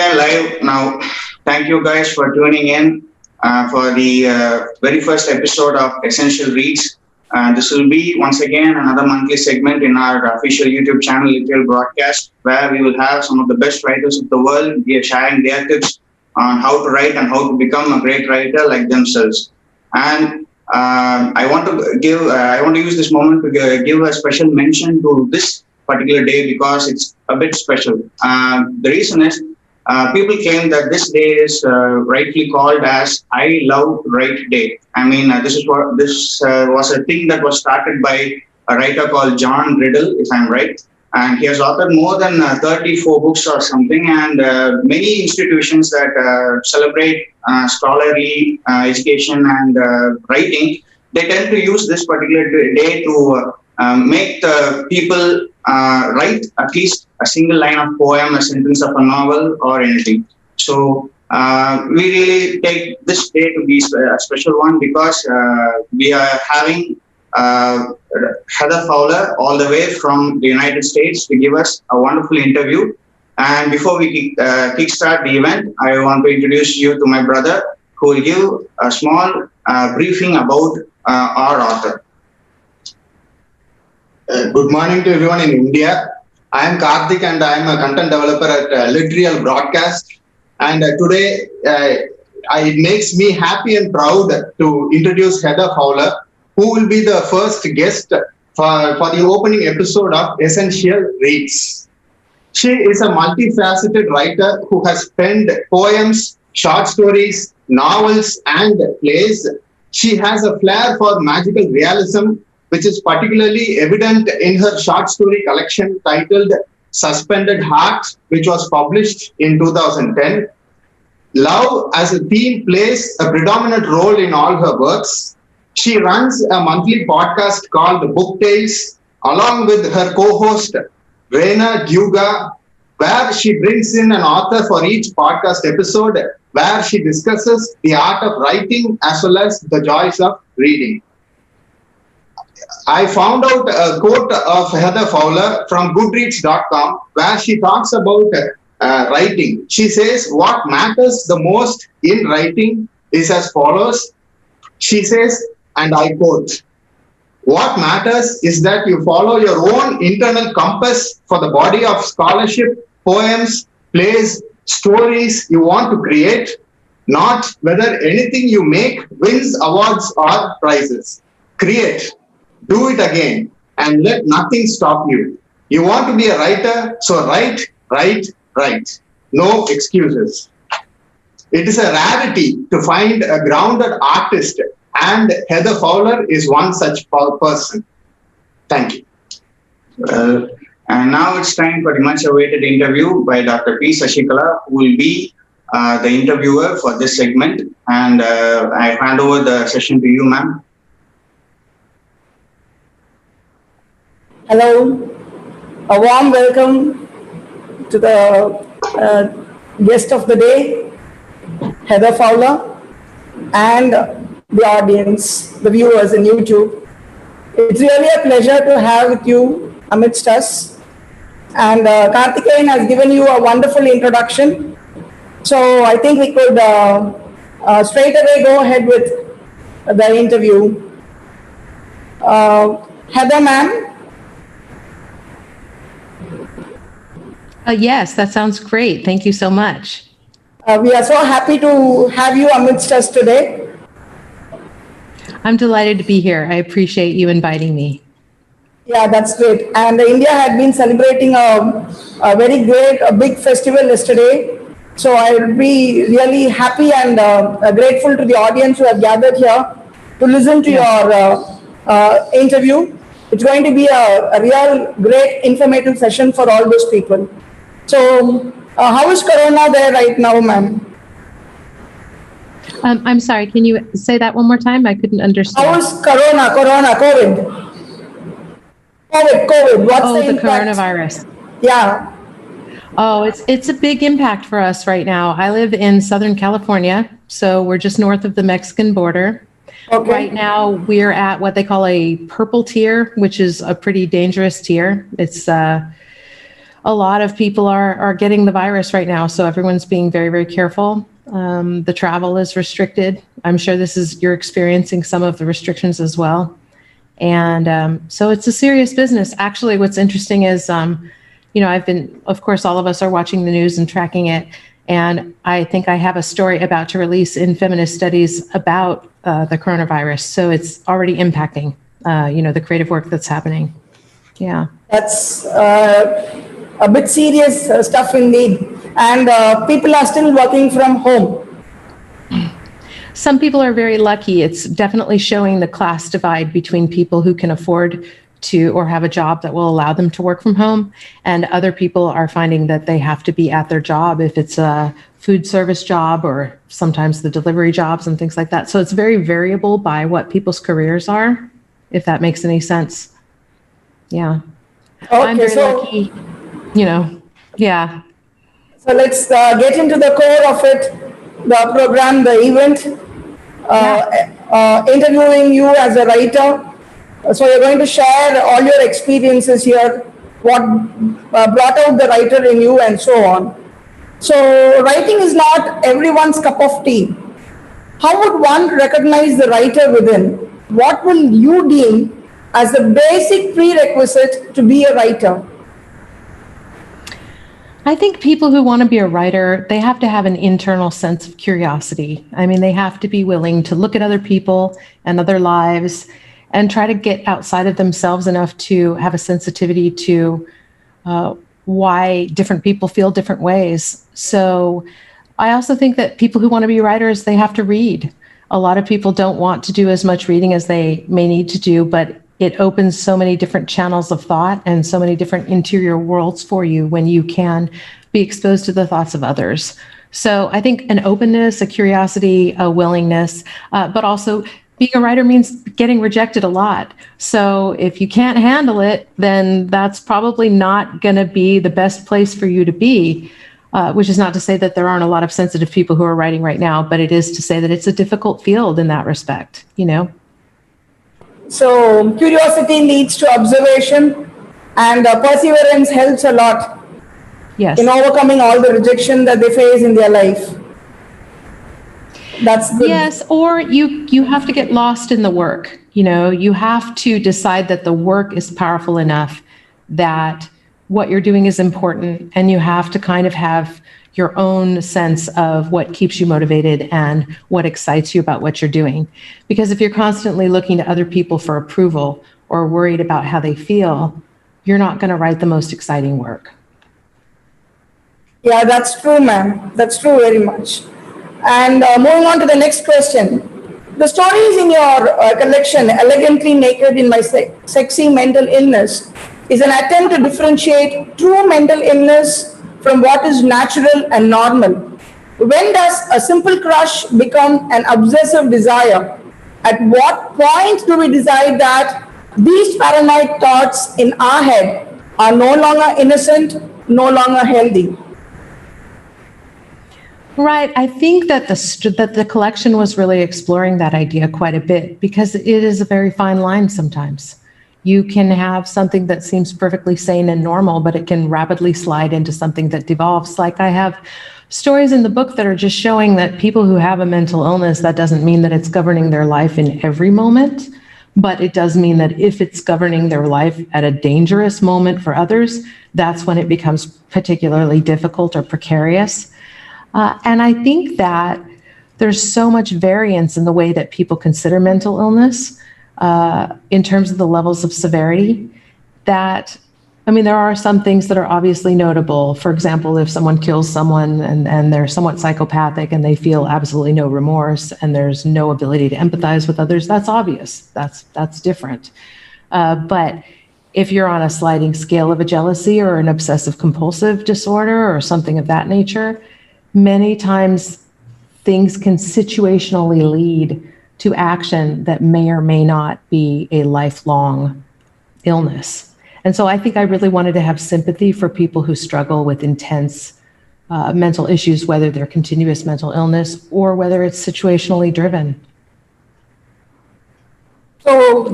are live now. Thank you guys for tuning in for the very first episode of Essential Reads. This will be once again another monthly segment in our official YouTube channel, Literal Broadcast, where we will have some of the best writers of the world. We are sharing their tips on how to write and how to become a great writer like themselves. And I want to use this moment to give a special mention to this particular day because it's a bit special. The reason is people claim that this day is rightfully called as I Love Write Day. I mean, this was a thing that was started by a writer called John Riddle, if I'm right. And he has authored more than 34 books or something, and many institutions that celebrate scholarly education and writing, they tend to use this particular day to make the people write at least a single line of poem, a sentence of a novel, or anything. So we really take this day to be a special one because we are having Heather Fowler all the way from the United States to give us a wonderful interview. And before we kickstart the event, I want to introduce you to my brother who will give a small briefing about our author. Good morning to everyone in India. I am Karthik and I am a content developer at Literal Broadcast. And today it makes me happy and proud to introduce Heather Fowler, who will be the first guest for the opening episode of Essential Reads. She is a multifaceted writer who has penned poems, short stories, novels, and plays. She has a flair for magical realism, which is particularly evident in her short story collection titled Suspended Heart, which was published in 2010. Love as a theme plays a predominant role in all her works. She runs a monthly podcast called Book Tales along with her co-host Reina Duga, where she brings in an author for each podcast episode where she discusses the art of writing as well as the joys of reading. I found out a quote of Heather Fowler from Goodreads.com where she talks about writing. She says, what matters the most in writing is as follows. She says, and I quote, what matters is that you follow your own internal compass for the body of scholarship, poems, plays, stories you want to create, not whether anything you make wins awards or prizes. Create, do it again, and let nothing stop you. You want to be a writer, so write, write, write. No excuses. It is a rarity to find a grounded artist, and Heather Fowler is one such person. Thank you. And now it's time for the much awaited interview by Dr. P. Sashikala, who will be the interviewer for this segment. And I hand over the session to you, ma'am. Hello, a warm welcome to the guest of the day, Heather Fowler, and the audience, the viewers in YouTube. It's really a pleasure to have with you amidst us. And Karthikeyan has given you a wonderful introduction. So I think we could straight away go ahead with the interview. Heather, ma'am. Yes, that sounds great. Thank you so much. We are so happy to have you amidst us today. I'm delighted to be here. I appreciate you inviting me. Yeah, that's great. And India had been celebrating a very great, a big festival yesterday. So I would be really happy and grateful to the audience who have gathered here to listen to your interview. It's going to be a real great informative session for all those people. So how is Corona there right now, ma'am? I'm sorry, can you say that one more time? I couldn't understand. How is COVID? What's the impact? Coronavirus. Yeah. Oh, it's a big impact for us right now. I live in Southern California, so we're just north of the Mexican border. Okay. Right now, we're at what they call a purple tier, which is a pretty dangerous tier. It's a lot of people are getting the virus right now, so everyone's being very, very careful. The travel is restricted. I'm sure you're experiencing some of the restrictions as well. And so it's a serious business. Actually, what's interesting is, of course, all of us are watching the news and tracking it. And I think I have a story about to release in Feminist Studies about the coronavirus. So it's already impacting, the creative work that's happening. Yeah. That's a bit serious stuff indeed. And people are still working from home. Some people are very lucky. It's definitely showing the class divide between people who can afford to or have a job that will allow them to work from home. And other people are finding that they have to be at their job if it's a food service job or sometimes the delivery jobs and things like that. So it's very variable by what people's careers are, if that makes any sense. Yeah. Okay, I'm very lucky, yeah. So let's get into the core of it, the program, the event, interviewing you as a writer. So you're going to share all your experiences here, what brought out the writer in you and so on. So writing is not everyone's cup of tea. How would one recognize the writer within? What will you deem as the basic prerequisite to be a writer? I think people who want to be a writer, they have to have an internal sense of curiosity. I mean, they have to be willing to look at other people and other lives and try to get outside of themselves enough to have a sensitivity to why different people feel different ways. So I also think that people who want to be writers, they have to read. A lot of people don't want to do as much reading as they may need to do, but it opens so many different channels of thought and so many different interior worlds for you when you can be exposed to the thoughts of others. So I think an openness, a curiosity, a willingness, but also being a writer means getting rejected a lot. So if you can't handle it, then that's probably not going to be the best place for you to be, which is not to say that there aren't a lot of sensitive people who are writing right now, but it is to say that it's a difficult field in that respect, So curiosity leads to observation, and perseverance helps a lot in overcoming all the rejection that they face in their life. That's good. Yes, or you have to get lost in the work. You have to decide that the work is powerful enough that what you're doing is important, and you have to kind of have your own sense of what keeps you motivated and what excites you about what you're doing. Because if you're constantly looking to other people for approval or worried about how they feel, you're not going to write the most exciting work. Yeah, that's true, ma'am. That's true very much. And moving on to the next question. The stories in your collection, Elegantly Naked in My Sexy Mental Illness, is an attempt to differentiate true mental illness from what is natural and normal. When does a simple crush become an obsessive desire? At what point do we decide that these paranoid thoughts in our head are no longer innocent, no longer healthy? Right. I think that the collection was really exploring that idea quite a bit, because it is a very fine line sometimes. You can have something that seems perfectly sane and normal, but it can rapidly slide into something that devolves. Like I have stories in the book that are just showing that people who have a mental illness, that doesn't mean that it's governing their life in every moment, but it does mean that if it's governing their life at a dangerous moment for others, that's when it becomes particularly difficult or precarious. And I think that there's so much variance in the way that people consider mental illness in terms of the levels of severity that, there are some things that are obviously notable. For example, if someone kills someone and they're somewhat psychopathic and they feel absolutely no remorse and there's no ability to empathize with others, that's obvious. That's different. But if you're on a sliding scale of a jealousy or an obsessive compulsive disorder or something of that nature, many times things can situationally lead to action that may or may not be a lifelong illness. And so I think I really wanted to have sympathy for people who struggle with intense mental issues, whether they're continuous mental illness or whether it's situationally driven. So,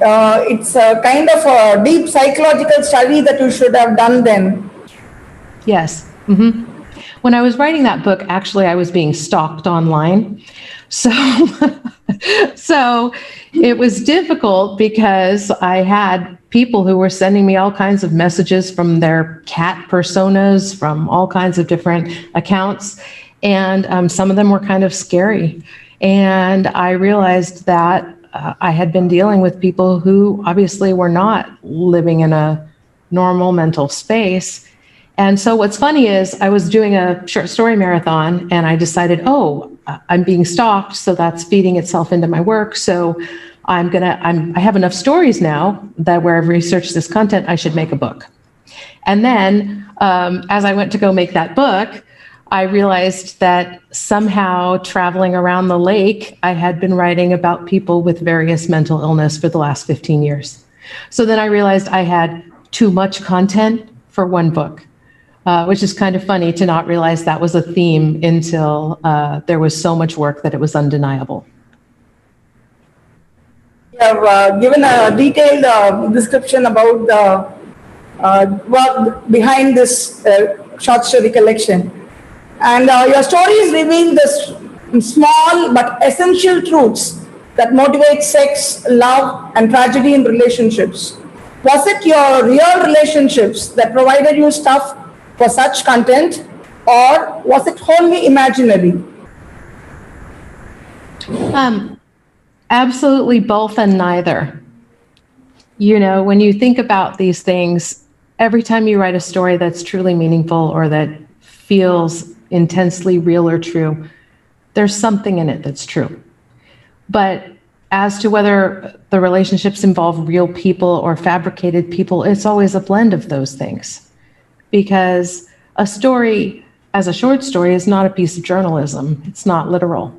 it's a kind of a deep psychological study that you should have done then. Yes. Mm-hmm. When I was writing that book, actually, I was being stalked online. So, so it was difficult because I had people who were sending me all kinds of messages from their cat personas, from all kinds of different accounts. And some of them were kind of scary. And I realized that I had been dealing with people who obviously were not living in a normal mental space. And so what's funny is I was doing a short story marathon and I decided, I'm being stalked, so that's feeding itself into my work. So I have enough stories now that where I've researched this content, I should make a book. And then as I went to go make that book, I realized that somehow traveling around the lake, I had been writing about people with various mental illness for the last 15 years. So then I realized I had too much content for one book. Which is kind of funny to not realize that was a theme until there was so much work that it was undeniable. You have given a detailed description about the work behind this short story collection. And your stories reveal the small but essential truths that motivate sex, love, and tragedy in relationships. Was it your real relationships that provided you stuff for such content, or was it wholly imaginary? Absolutely both and neither. You know, when you think about these things, every time you write a story that's truly meaningful or that feels intensely real or true, there's something in it that's true. But as to whether the relationships involve real people or fabricated people, it's always a blend of those things. Because a story, as a short story, is not a piece of journalism. It's not literal.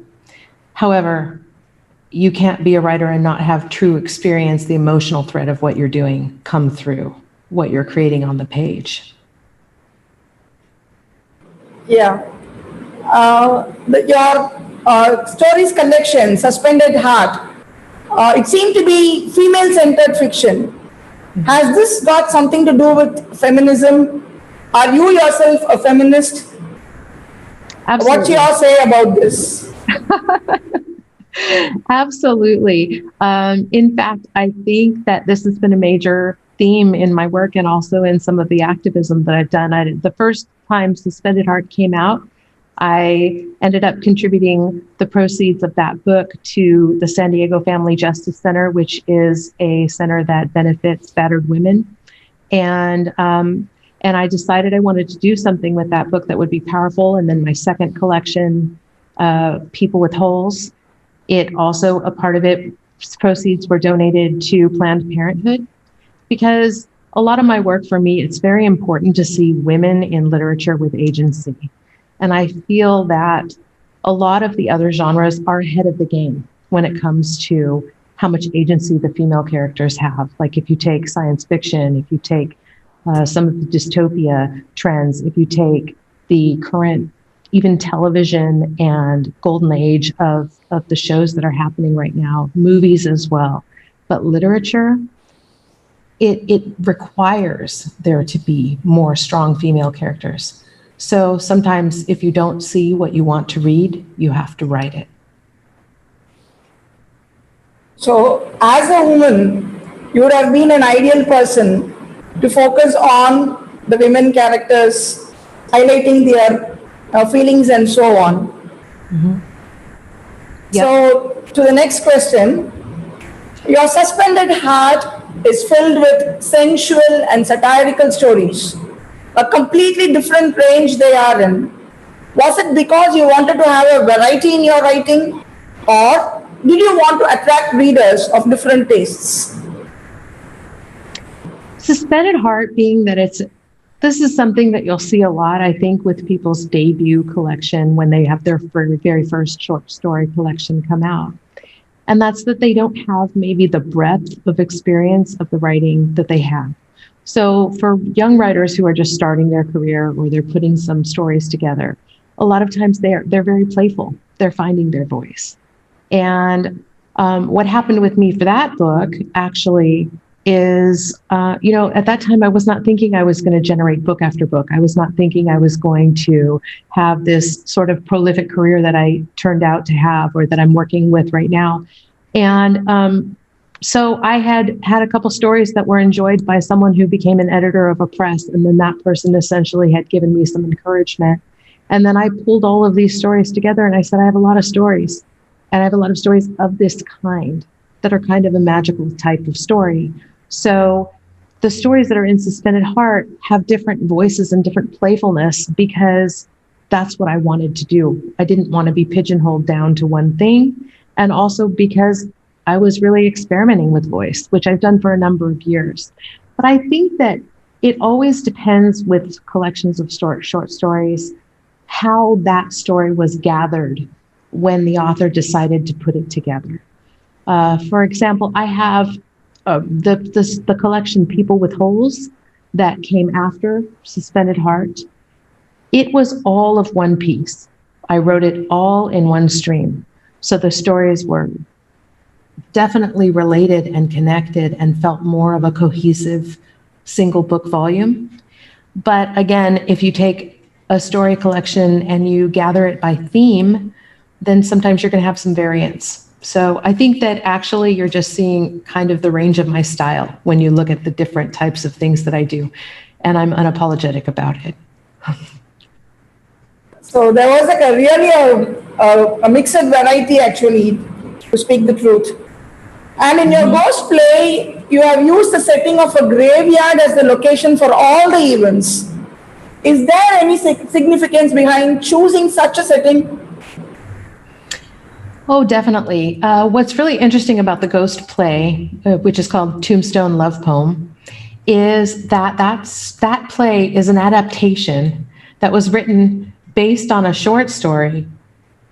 However, you can't be a writer and not have true experience, the emotional thread of what you're doing come through what you're creating on the page. Yeah. Your stories collection, Suspended Heart, it seemed to be female-centered fiction. Has this got something to do with feminism? Are you yourself a feminist? Absolutely. What do you say about this? Absolutely. In fact, I think that this has been a major theme in my work and also in some of the activism that I've done. The first time Suspended Heart came out, I ended up contributing the proceeds of that book to the San Diego Family Justice Center, which is a center that benefits battered women. And I decided I wanted to do something with that book that would be powerful. And then my second collection, People with Holes, it also, a part of it, proceeds were donated to Planned Parenthood. Because a lot of my work, for me, it's very important to see women in literature with agency. And I feel that a lot of the other genres are ahead of the game when it comes to how much agency the female characters have. Like if you take science fiction, if you take some of the dystopia trends, if you take the current, even television and golden age of the shows that are happening right now, movies as well. But literature, it requires there to be more strong female characters. So sometimes if you don't see what you want to read, you have to write it. So as a woman, you would have been an ideal person to focus on the women characters, highlighting their feelings and so on. Mm-hmm. Yep. So to the next question, your Suspended Heart is filled with sensual and satirical stories. A completely different range they are in. Was it because you wanted to have a variety in your writing, or did you want to attract readers of different tastes? Suspended Heart being that this is something that you'll see a lot, I think, with people's debut collection when they have their very first short story collection come out. And that's that they don't have maybe the breadth of experience of the writing that they have. So for young writers who are just starting their career or they're putting some stories together, a lot of times they're very playful. They're finding their voice. And What happened with me for that book actually is, at that time, I was not thinking I was going to generate book after book. I was not thinking I was going to have this sort of prolific career that I turned out to have, or that I'm working with right now. And so I had a couple stories that were enjoyed by someone who became an editor of a press. And then that person essentially had given me some encouragement. And then I pulled all of these stories together and I said, I have a lot of stories. And I have a lot of stories of this kind that are kind of a magical type of story. So the stories that are in Suspended Heart have different voices and different playfulness because that's what I wanted to do. I didn't want to be pigeonholed down to one thing. And also because I was really experimenting with voice, which I've done for a number of years. But I think that it always depends with collections of short stories, how that story was gathered when the author decided to put it together. For example, I have the collection People with Holes that came after Suspended Heart. It was all of one piece. I wrote it all in one stream. So the stories were definitely related and connected and felt more of a cohesive single book volume. But again, if you take a story collection and you gather it by theme, then sometimes you're going to have some variance. So I think that actually you're just seeing kind of the range of my style when you look at the different types of things that I do. And I'm unapologetic about it. So there was like a really a mixed variety actually, to speak the truth. And in your ghost play, you have used the setting of a graveyard as the location for all the events. Is there any significance behind choosing such a setting? Oh, definitely. What's really interesting about the ghost play, which is called Tombstone Love Poem, is that that play is an adaptation that was written based on a short story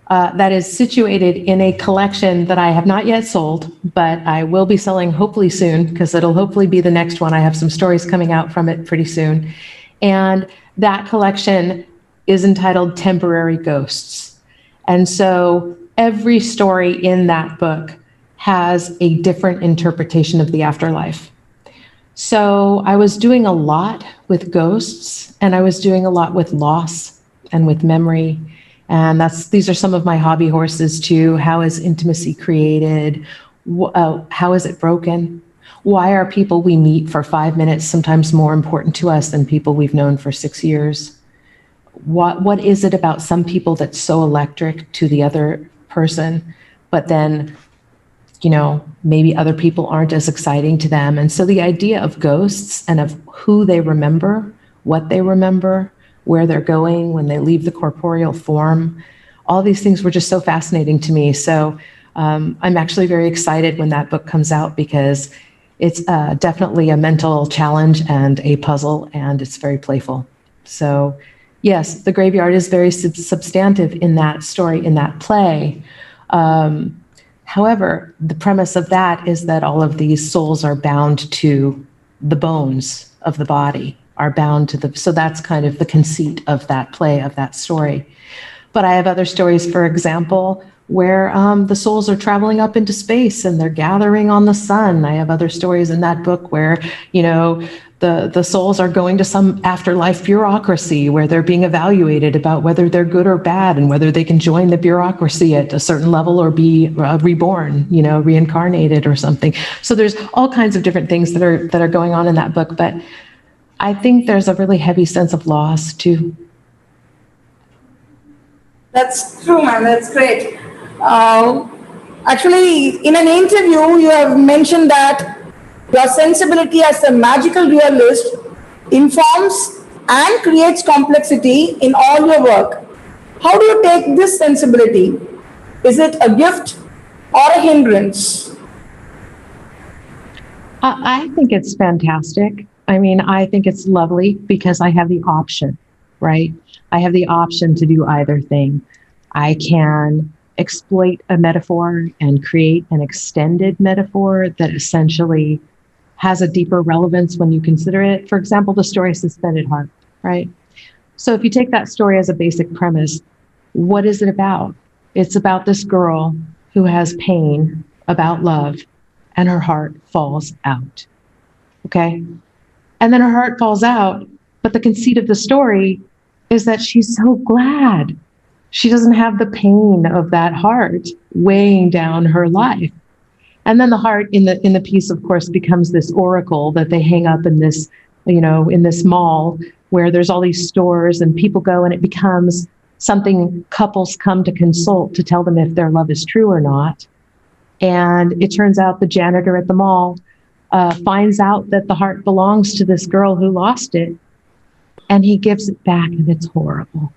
that is situated in a collection that I have not yet sold, but I will be selling hopefully soon, because it'll hopefully be the next one. I have some stories coming out from it pretty soon. And that collection is entitled Temporary Ghosts. And so every story in that book has a different interpretation of the afterlife. So I was doing a lot with ghosts, and I was doing a lot with loss and with memory. And these are some of my hobby horses too. How is intimacy created? How is it broken? Why are people we meet for 5 minutes sometimes more important to us than people we've known for 6 years? What is it about some people that's so electric to the other person, but then, maybe other people aren't as exciting to them? And so the idea of ghosts and of who they remember, what they remember, where they're going when they leave the corporeal form, all these things were just so fascinating to me. So I'm actually very excited when that book comes out, because it's definitely a mental challenge and a puzzle, and it's very playful. So yes, the graveyard is very substantive in that story, in that play. However, the premise of that is that all of these souls are bound to the bones of the body, are bound to so that's kind of the conceit of that play, of that story. But I have other stories, for example, where the souls are traveling up into space and they're gathering on the sun. I have other stories in that book where, the souls are going to some afterlife bureaucracy where they're being evaluated about whether they're good or bad and whether they can join the bureaucracy at a certain level or be reborn, reincarnated or something. So there's all kinds of different things that are going on in that book. But I think there's a really heavy sense of loss too. That's true, man. That's great. Actually, in an interview, you have mentioned that your sensibility as a magical realist informs and creates complexity in all your work. How do you take this sensibility? Is it a gift or a hindrance? I think it's fantastic. I think it's lovely because I have the option, right? I have the option to do either thing. I can exploit a metaphor and create an extended metaphor that essentially has a deeper relevance when you consider it. For example, the story Suspended Heart, right? So if you take that story as a basic premise, what is it about? It's about this girl who has pain about love, and her heart falls out. Okay? And then her heart falls out, but the conceit of the story is that she's so glad she doesn't have the pain of that heart weighing down her life. And then the heart in the piece, of course, becomes this oracle that they hang up in this, in this mall where there's all these stores and people go, and it becomes something couples come to consult to tell them if their love is true or not. And it turns out the janitor at the mall finds out that the heart belongs to this girl who lost it, and he gives it back, and it's horrible.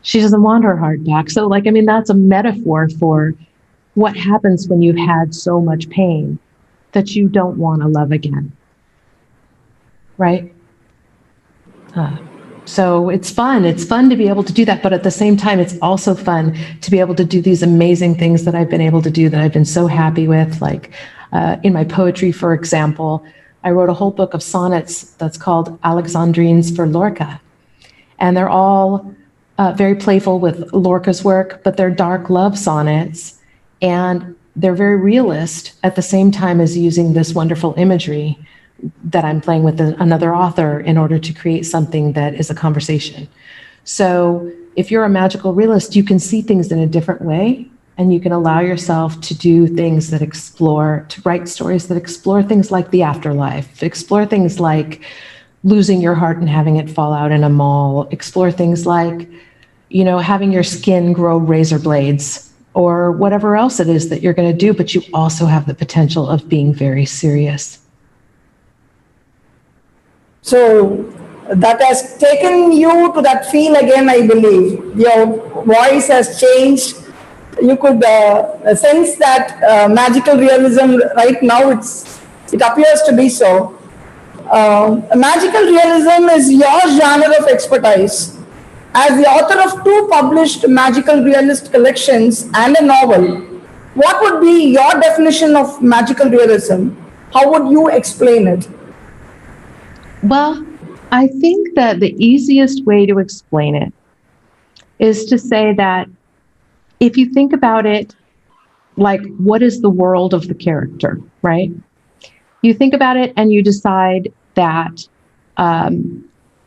She doesn't want her heart back. So, that's a metaphor for what happens when you've had so much pain that you don't want to love again. Right? So it's fun. It's fun to be able to do that. But at the same time, it's also fun to be able to do these amazing things that I've been able to do that I've been so happy with. Like in my poetry, for example, I wrote a whole book of sonnets that's called Alexandrines for Lorca. And they're all very playful with Lorca's work, but they're dark love sonnets. And they're very realist at the same time as using this wonderful imagery that I'm playing with another author in order to create something that is a conversation. So if you're a magical realist, you can see things in a different way, and you can allow yourself to do things that to write stories that explore things like the afterlife, explore things like losing your heart and having it fall out in a mall, explore things like, having your skin grow razor blades, or whatever else it is that you're going to do, but you also have the potential of being very serious. So that has taken you to that feel again, I believe. Your voice has changed. You could sense that magical realism right now. It appears to be so. Magical realism is your genre of expertise. As the author of 2 published magical realist collections and a novel, what would be your definition of magical realism? How would you explain it? Well, I think that the easiest way to explain it is to say that if you think about it, like, what is the world of the character, right? You think about it and you decide that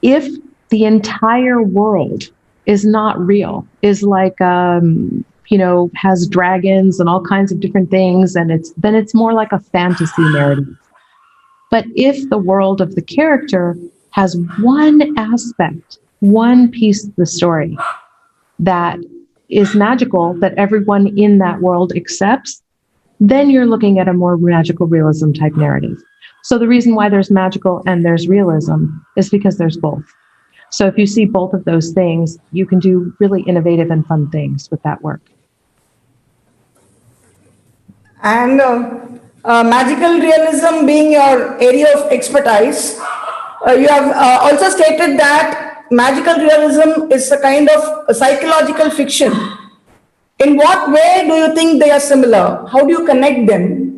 if the entire world is not real, is like, has dragons and all kinds of different things, and then it's more like a fantasy narrative. But if the world of the character has one aspect, one piece of the story that is magical, that everyone in that world accepts, then you're looking at a more magical realism type narrative. So the reason why there's magical and there's realism is because there's both. So if you see both of those things, you can do really innovative and fun things with that work. And magical realism being your area of expertise, you have also stated that magical realism is a kind of a psychological fiction. In what way do you think they are similar? How do you connect them?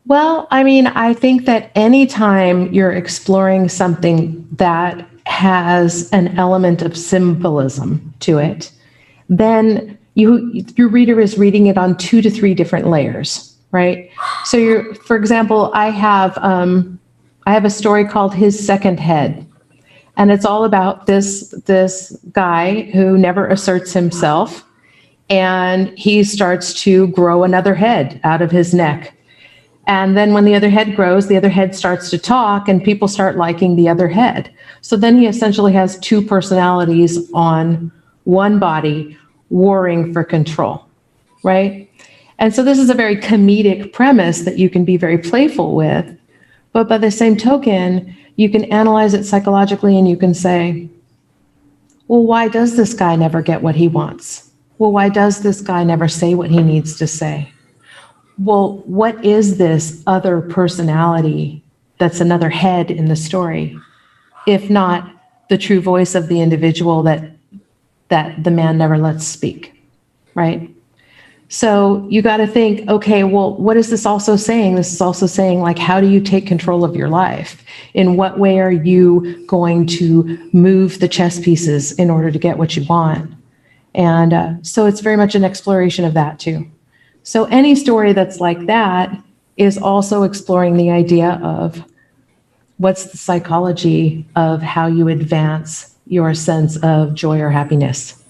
Well, I think that anytime you're exploring something that has an element of symbolism to it, then your reader is reading it on 2 to 3 different layers, right? So for example, I have a story called His Second Head, and it's all about this guy who never asserts himself, and he starts to grow another head out of his neck. And then when the other head grows, the other head starts to talk, and people start liking the other head. So then he essentially has 2 personalities on one body warring for control, right? And so this is a very comedic premise that you can be very playful with, but by the same token, you can analyze it psychologically and you can say, well, why does this guy never get what he wants? Well, why does this guy never say what he needs to say? Well, what is this other personality that's another head in the story, if not the true voice of the individual that the man never lets speak, right? So you got to think, okay, well, what is this also saying? This is also saying, like, how do you take control of your life? In what way are you going to move the chess pieces in order to get what you want? And so it's very much an exploration of that too. So any story that's like that is also exploring the idea of what's the psychology of how you advance your sense of joy or happiness.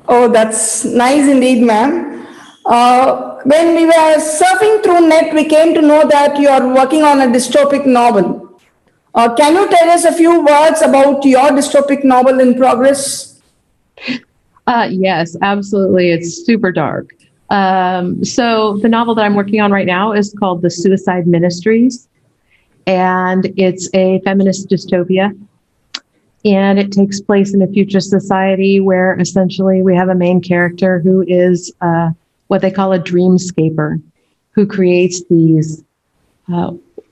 Oh, that's nice indeed, ma'am. When we were surfing through net, we came to know that you are working on a dystopic novel. Can you tell us a few words about your dystopic novel in progress? Yes, absolutely. It's super dark. So the novel that I'm working on right now is called The Suicide Ministries, and it's a feminist dystopia. And it takes place in a future society where essentially we have a main character who is what they call a dreamscaper, who creates these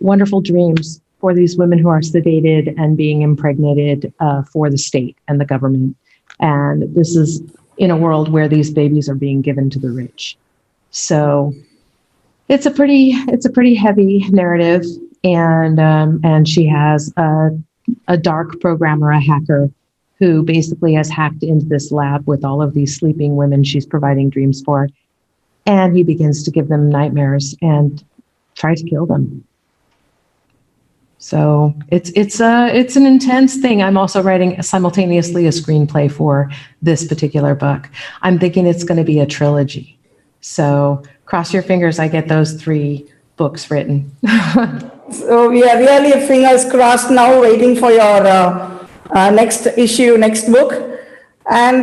wonderful dreams for these women who are sedated and being impregnated for the state and the government. And this is in a world where these babies are being given to the rich. So it's a pretty heavy narrative, and she has a dark programmer, a hacker, who basically has hacked into this lab with all of these sleeping women she's providing dreams for, and he begins to give them nightmares and try to kill them. So it's an intense thing. I'm also writing simultaneously a screenplay for this particular book. I'm thinking it's going to be a trilogy. So cross your fingers I get those 3 books written. So we are really fingers crossed now, waiting for your next issue, next book. And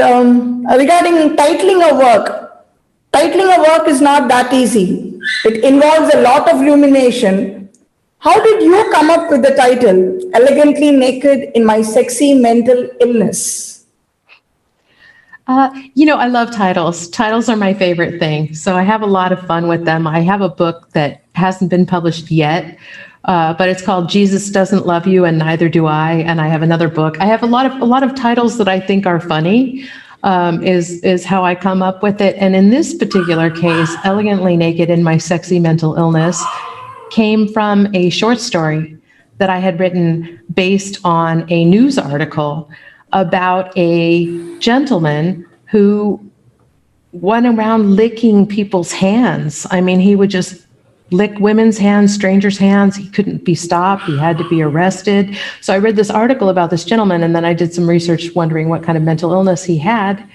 regarding titling a work is not that easy. It involves a lot of rumination. How did you come up with the title, Elegantly Naked in My Sexy Mental Illness? I love titles. Titles are my favorite thing. So I have a lot of fun with them. I have a book that hasn't been published yet, but it's called Jesus Doesn't Love You and Neither Do I. And I have another book. I have a lot of titles that I think are funny, is how I come up with it. And in this particular case, Elegantly Naked in My Sexy Mental Illness came from a short story that I had written based on a news article about a gentleman who went around licking people's hands. I mean, he would just lick women's hands, strangers' hands. He couldn't be stopped. He had to be arrested. So I read this article about this gentleman, and then I did some research wondering what kind of mental illness he had.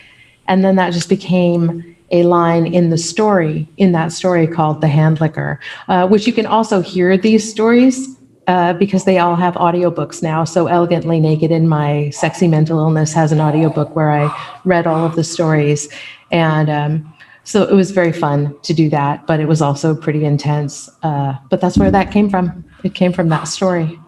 And then that just became a line in that story called The Hand Licker, which you can also hear these stories because they all have audiobooks now. So Elegantly Naked in My Sexy Mental Illness has an audiobook where I read all of the stories. And so it was very fun to do that, but it was also pretty intense. But that's where that came from. It came from that story.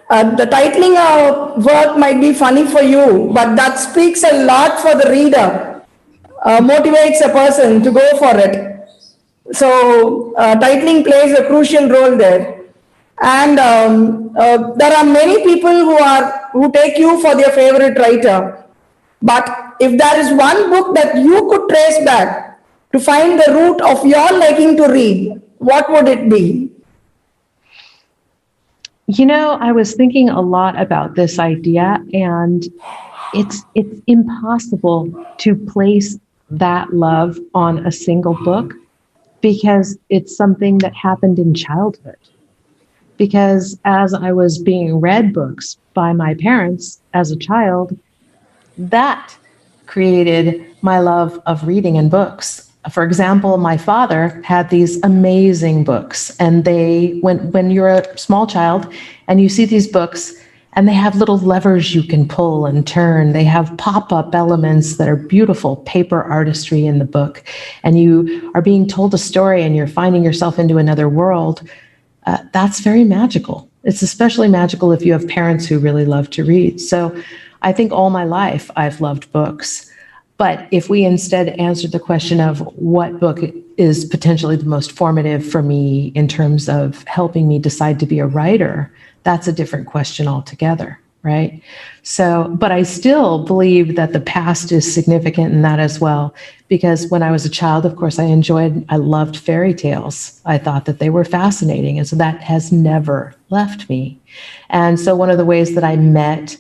The titling of work might be funny for you, but that speaks a lot for the reader, motivates a person to go for it. So titling plays a crucial role there. And there are many people who take you for their favorite writer. But if there is one book that you could trace back to find the root of your liking to read, what would it be? I was thinking a lot about this idea, and it's impossible to place that love on a single book because it's something that happened in childhood. Because as I was being read books by my parents as a child, that created my love of reading and books. For example, my father had these amazing books, and when you're a small child and you see these books and they have little levers you can pull and turn, they have pop-up elements that are beautiful paper artistry in the book, and you are being told a story and you're finding yourself into another world, that's very magical. It's especially magical if you have parents who really love to read. So I think all my life I've loved books. But if we instead answered the question of what book is potentially the most formative for me in terms of helping me decide to be a writer, that's a different question altogether, right? So, but I still believe that the past is significant in that as well, because when I was a child, of course, I loved fairy tales. I thought that they were fascinating. And so that has never left me. And so one of the ways that I met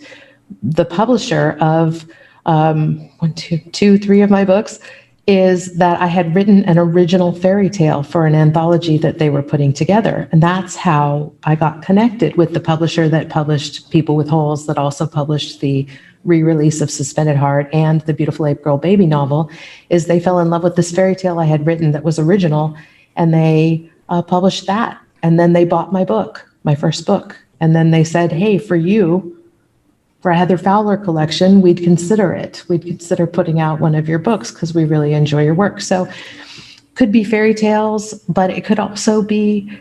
the publisher of three of my books is that I had written an original fairy tale for an anthology that they were putting together. And that's how I got connected with the publisher that published People with Holes, that also published the re-release of Suspended Heart and the Beautiful Ape Girl Baby novel, is they fell in love with this fairy tale I had written that was original, and they published that. And then they bought my book, my first book. And then they said, hey, for you, for a Heather Fowler collection, we'd consider it. We'd consider putting out one of your books because we really enjoy your work. So could be fairy tales, but it could also be,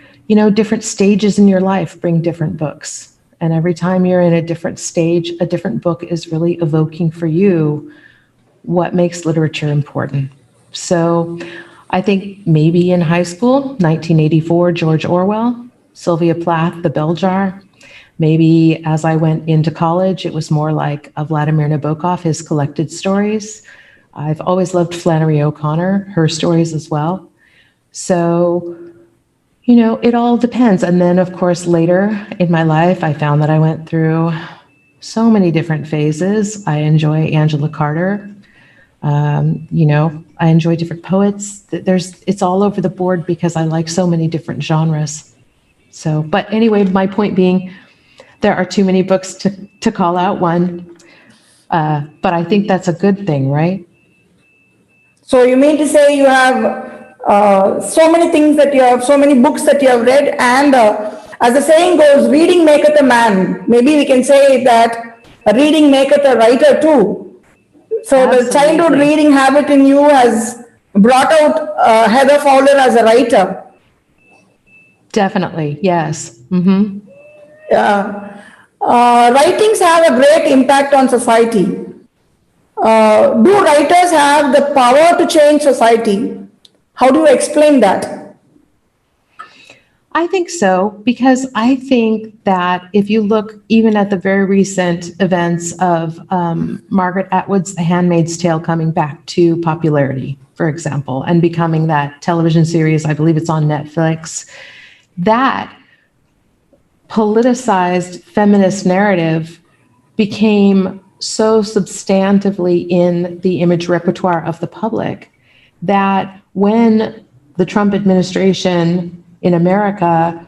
different stages in your life bring different books. And every time you're in a different stage, a different book is really evoking for you what makes literature important. So I think maybe in high school, 1984, George Orwell, Sylvia Plath, The Bell Jar. Maybe as I went into college, it was more like a Vladimir Nabokov, his collected stories. I've always loved Flannery O'Connor, her stories as well. So, it all depends. And then, of course, later in my life, I found that I went through so many different phases. I enjoy Angela Carter. I enjoy different poets. It's all over the board because I like so many different genres. So, but anyway, my point being, there are too many books to call out one, but I think that's a good thing, right? So you mean to say you have so many things that you have, so many books that you have read, and as the saying goes, reading maketh a man. Maybe we can say that reading maketh a writer too. So Absolutely. The childhood reading habit in you has brought out Heather Fowler as a writer. Definitely, yes. Mm-hmm. Writings have a great impact on society. Do writers have the power to change society? How do you explain that? I think so, because I think that if you look even at the very recent events of Margaret Atwood's The Handmaid's Tale coming back to popularity, for example, and becoming that television series, I believe it's on Netflix, that politicized feminist narrative became so substantively in the image repertoire of the public that when the Trump administration in America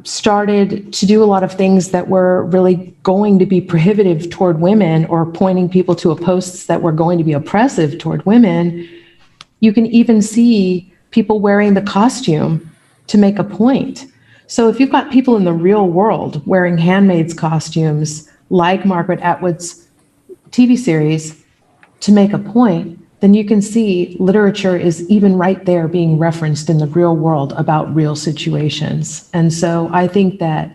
started to do a lot of things that were really going to be prohibitive toward women, or pointing people to posts that were going to be oppressive toward women, you can even see people wearing the costume to make a point. So if you've got people in the real world wearing handmaids costumes like Margaret Atwood's TV series to make a point, then you can see literature is even right there being referenced in the real world about real situations. And so I think that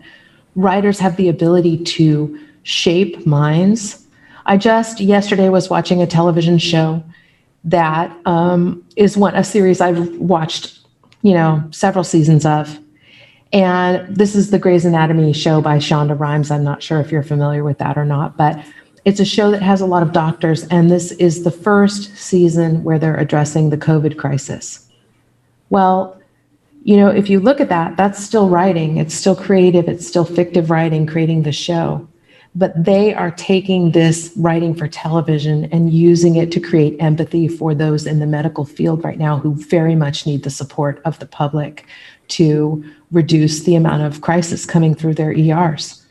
writers have the ability to shape minds. I just yesterday was watching a television show that is a series I've watched, several seasons of. And this is the Grey's Anatomy show by Shonda Rhimes. I'm not sure if you're familiar with that or not, but it's a show that has a lot of doctors. And this is the first season where they're addressing the COVID crisis. Well, if you look at that, that's still writing. It's still creative. It's still fictive writing, creating the show. But they are taking this writing for television and using it to create empathy for those in the medical field right now who very much need the support of the public to reduce the amount of crisis coming through their ERs.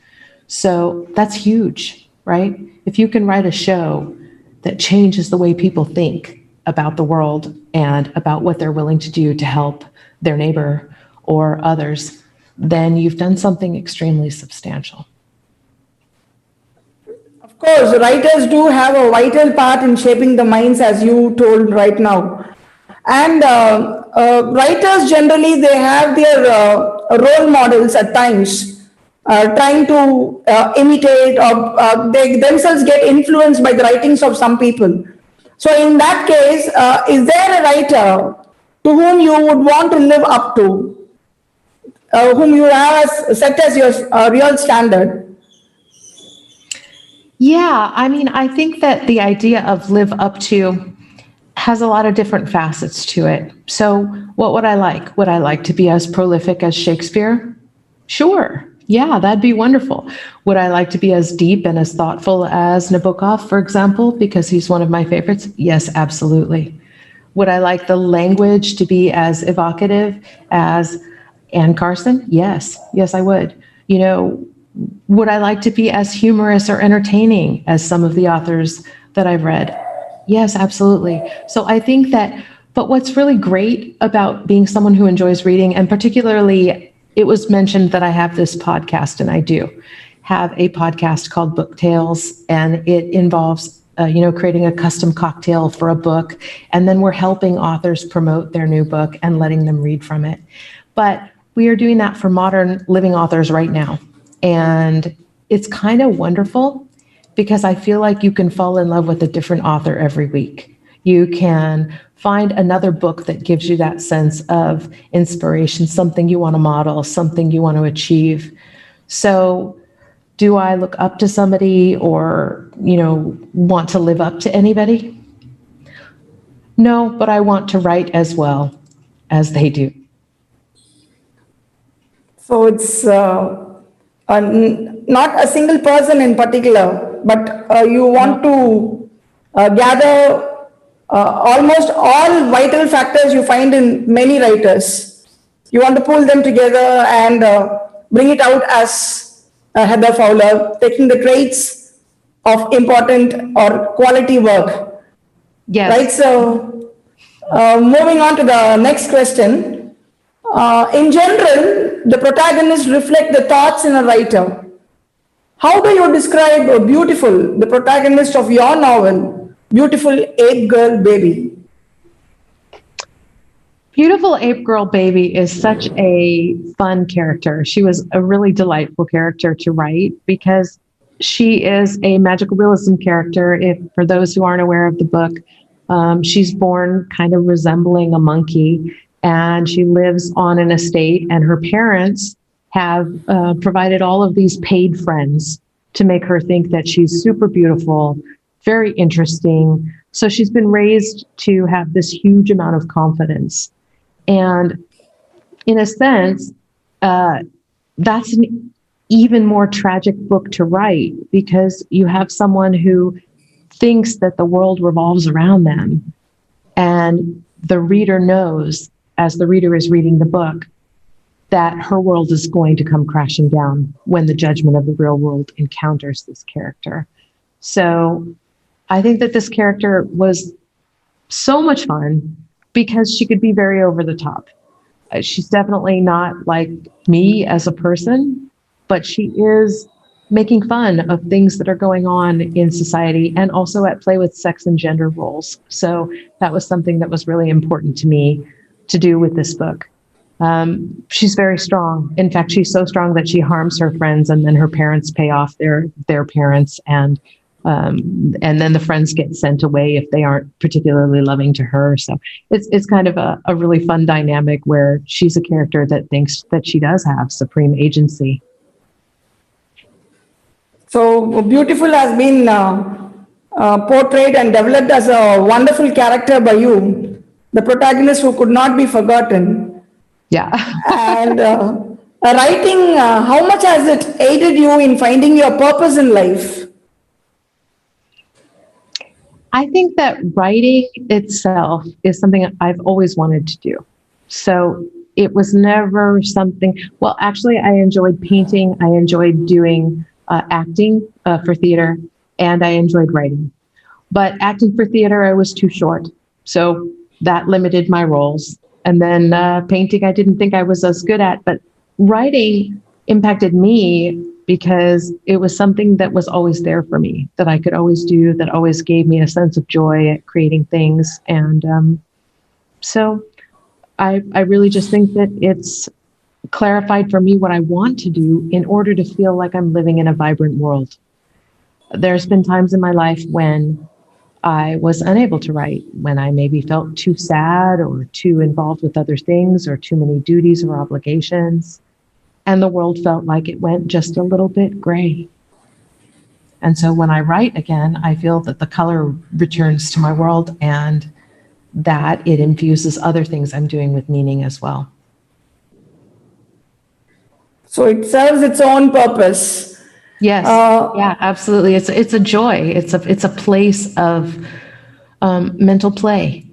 So that's huge, right? If you can write a show that changes the way people think about the world and about what they're willing to do to help their neighbor or others, then you've done something extremely substantial. Of course, writers do have a vital part in shaping the minds, as you told right now. And writers generally, they have their role models at times, trying to imitate, or they themselves get influenced by the writings of some people. So in that case, is there a writer to whom you would want to live up to, whom you have set as your real standard? Yeah, I think that the idea of live up to has a lot of different facets to it. So what would I like? Would I like to be as prolific as Shakespeare? Sure. Yeah, that'd be wonderful. Would I like to be as deep and as thoughtful as Nabokov, for example, because he's one of my favorites? Yes, absolutely. Would I like the language to be as evocative as Anne Carson? Yes, yes, I would. You know, would I like to be as humorous or entertaining as some of the authors that I've read? Yes, absolutely. So I think that, but what's really great about being someone who enjoys reading, and particularly it was mentioned that I have this podcast, and I do have a podcast called Book Tales, and it involves creating a custom cocktail for a book, and then we're helping authors promote their new book and letting them read from it. But we are doing that for modern living authors right now, and it's kind of wonderful because I feel like you can fall in love with a different author every week. You can find another book that gives you that sense of inspiration, something you want to model, something you want to achieve. So do I look up to somebody or, want to live up to anybody? No, but I want to write as well as they do. So it's not a single person in particular, but you want to gather almost all vital factors you find in many writers. You want to pull them together and bring it out as Heather Fowler, taking the traits of important or quality work. Yes. Right. So moving on to the next question. In general, the protagonists reflect the thoughts in a writer. How do you describe Beautiful, the protagonist of your novel, Beautiful Ape Girl Baby? Beautiful Ape Girl Baby is such a fun character. She was a really delightful character to write because she is a magical realism character. If for those who aren't aware of the book, she's born kind of resembling a monkey, and she lives on an estate, and her parents have provided all of these paid friends to make her think that she's super beautiful, very interesting. So she's been raised to have this huge amount of confidence. And in a sense, that's an even more tragic book to write because you have someone who thinks that the world revolves around them. And the reader knows, as the reader is reading the book, that her world is going to come crashing down when the judgment of the real world encounters this character. So I think that this character was so much fun because she could be very over the top. She's definitely not like me as a person, but she is making fun of things that are going on in society and also at play with sex and gender roles. So that was something that was really important to me to do with this book. She's very strong. In fact, she's so strong that she harms her friends, and then her parents pay off their parents, and then the friends get sent away if they aren't particularly loving to her. So it's kind of a really fun dynamic where she's a character that thinks that she does have supreme agency. So Beautiful has been portrayed and developed as a wonderful character by you, the protagonist who could not be forgotten. Yeah. And writing, how much has it aided you in finding your purpose in life? I think that writing itself is something I've always wanted to do. So it was never something, well, actually, I enjoyed painting. I enjoyed doing acting for theater, and I enjoyed writing. But acting for theater, I was too short. So that limited my roles. And then painting, I didn't think I was as good at, but writing impacted me because it was something that was always there for me, that I could always do, that always gave me a sense of joy at creating things. And so I really just think that it's clarified for me what I want to do in order to feel like I'm living in a vibrant world. There's been times in my life when I was unable to write, when I maybe felt too sad or too involved with other things or too many duties or obligations. And the world felt like it went just a little bit gray. And so when I write again, I feel that the color returns to my world and that it infuses other things I'm doing with meaning as well. So it serves its own purpose. Yes. Yeah, absolutely. It's a joy. It's a place of mental play.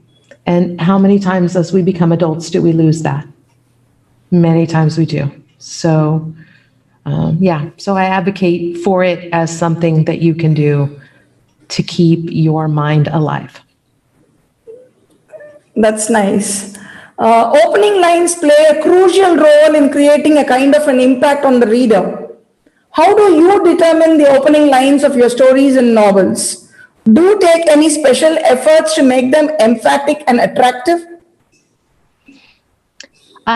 And how many times as we become adults do we lose that? Many times we do. So, so I advocate for it as something that you can do to keep your mind alive. That's nice. Opening lines play a crucial role in creating a kind of an impact on the reader. How do you determine the opening lines of your stories and novels? Do you take any special efforts to make them emphatic and attractive?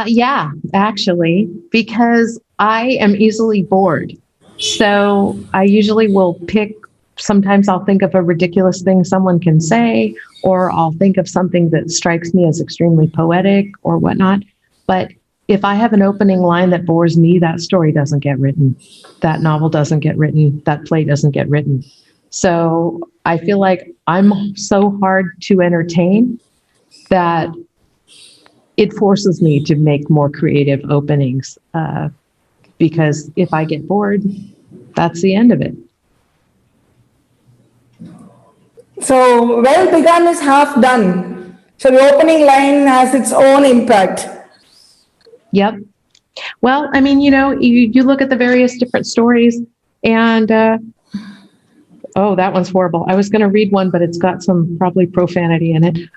Yeah, actually, because I am easily bored. So I usually will sometimes I'll think of a ridiculous thing someone can say, or I'll think of something that strikes me as extremely poetic or whatnot. But if I have an opening line that bores me, that story doesn't get written. That novel doesn't get written. That play doesn't get written. So I feel like I'm so hard to entertain that it forces me to make more creative openings, because if I get bored, that's the end of it. So, well begun is half done. So the opening line has its own impact. Yep. Well, I mean, you look at the various different stories and, oh, that one's horrible. I was going to read one, but it's got some probably profanity in it.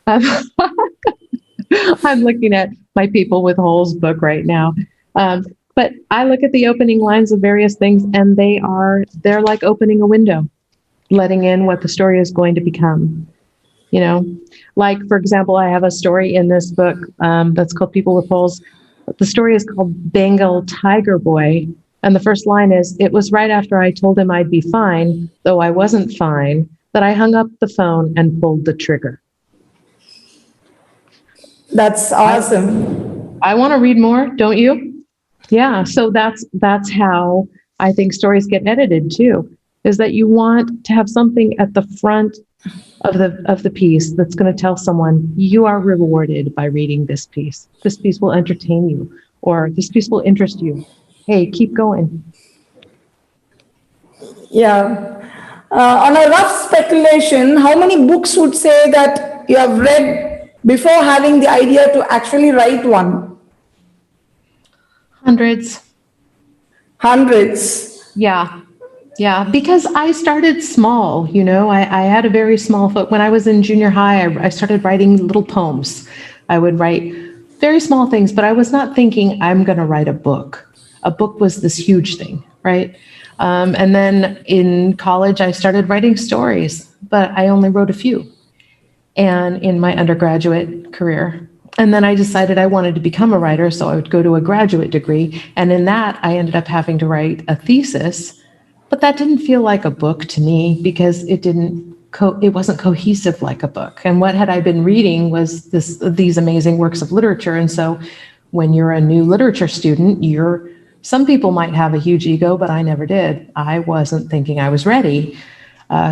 I'm looking at my People with Holes book right now. But I look at the opening lines of various things and they're like opening a window, letting in what the story is going to become. Like, for example, I have a story in this book that's called People with Holes. The story is called Bengal Tiger Boy. And the first line is, "It was right after I told him I'd be fine, though I wasn't fine, that I hung up the phone and pulled the trigger." That's awesome. I want to read more, don't you? Yeah, so that's how I think stories get edited too, is that you want to have something at the front of the piece that's going to tell someone you are rewarded by reading this piece. This piece will entertain you, or this piece will interest you. Hey, keep going. Yeah. On a rough speculation, how many books would say that you have read before having the idea to actually write one? Hundreds. Hundreds. Yeah, because I started small, I had a very small foot. When I was in junior high, I started writing little poems. I would write very small things, but I was not thinking I'm going to write a book. A book was this huge thing, right? And then in college, I started writing stories, but I only wrote a few. And in my undergraduate career, and then I decided I wanted to become a writer, so I would go to a graduate degree. And in that, I ended up having to write a thesis. But that didn't feel like a book to me because it wasn't cohesive like a book. And what had I been reading was these amazing works of literature. And so when you're a new literature student, some people might have a huge ego, but I never did. I wasn't thinking I was ready.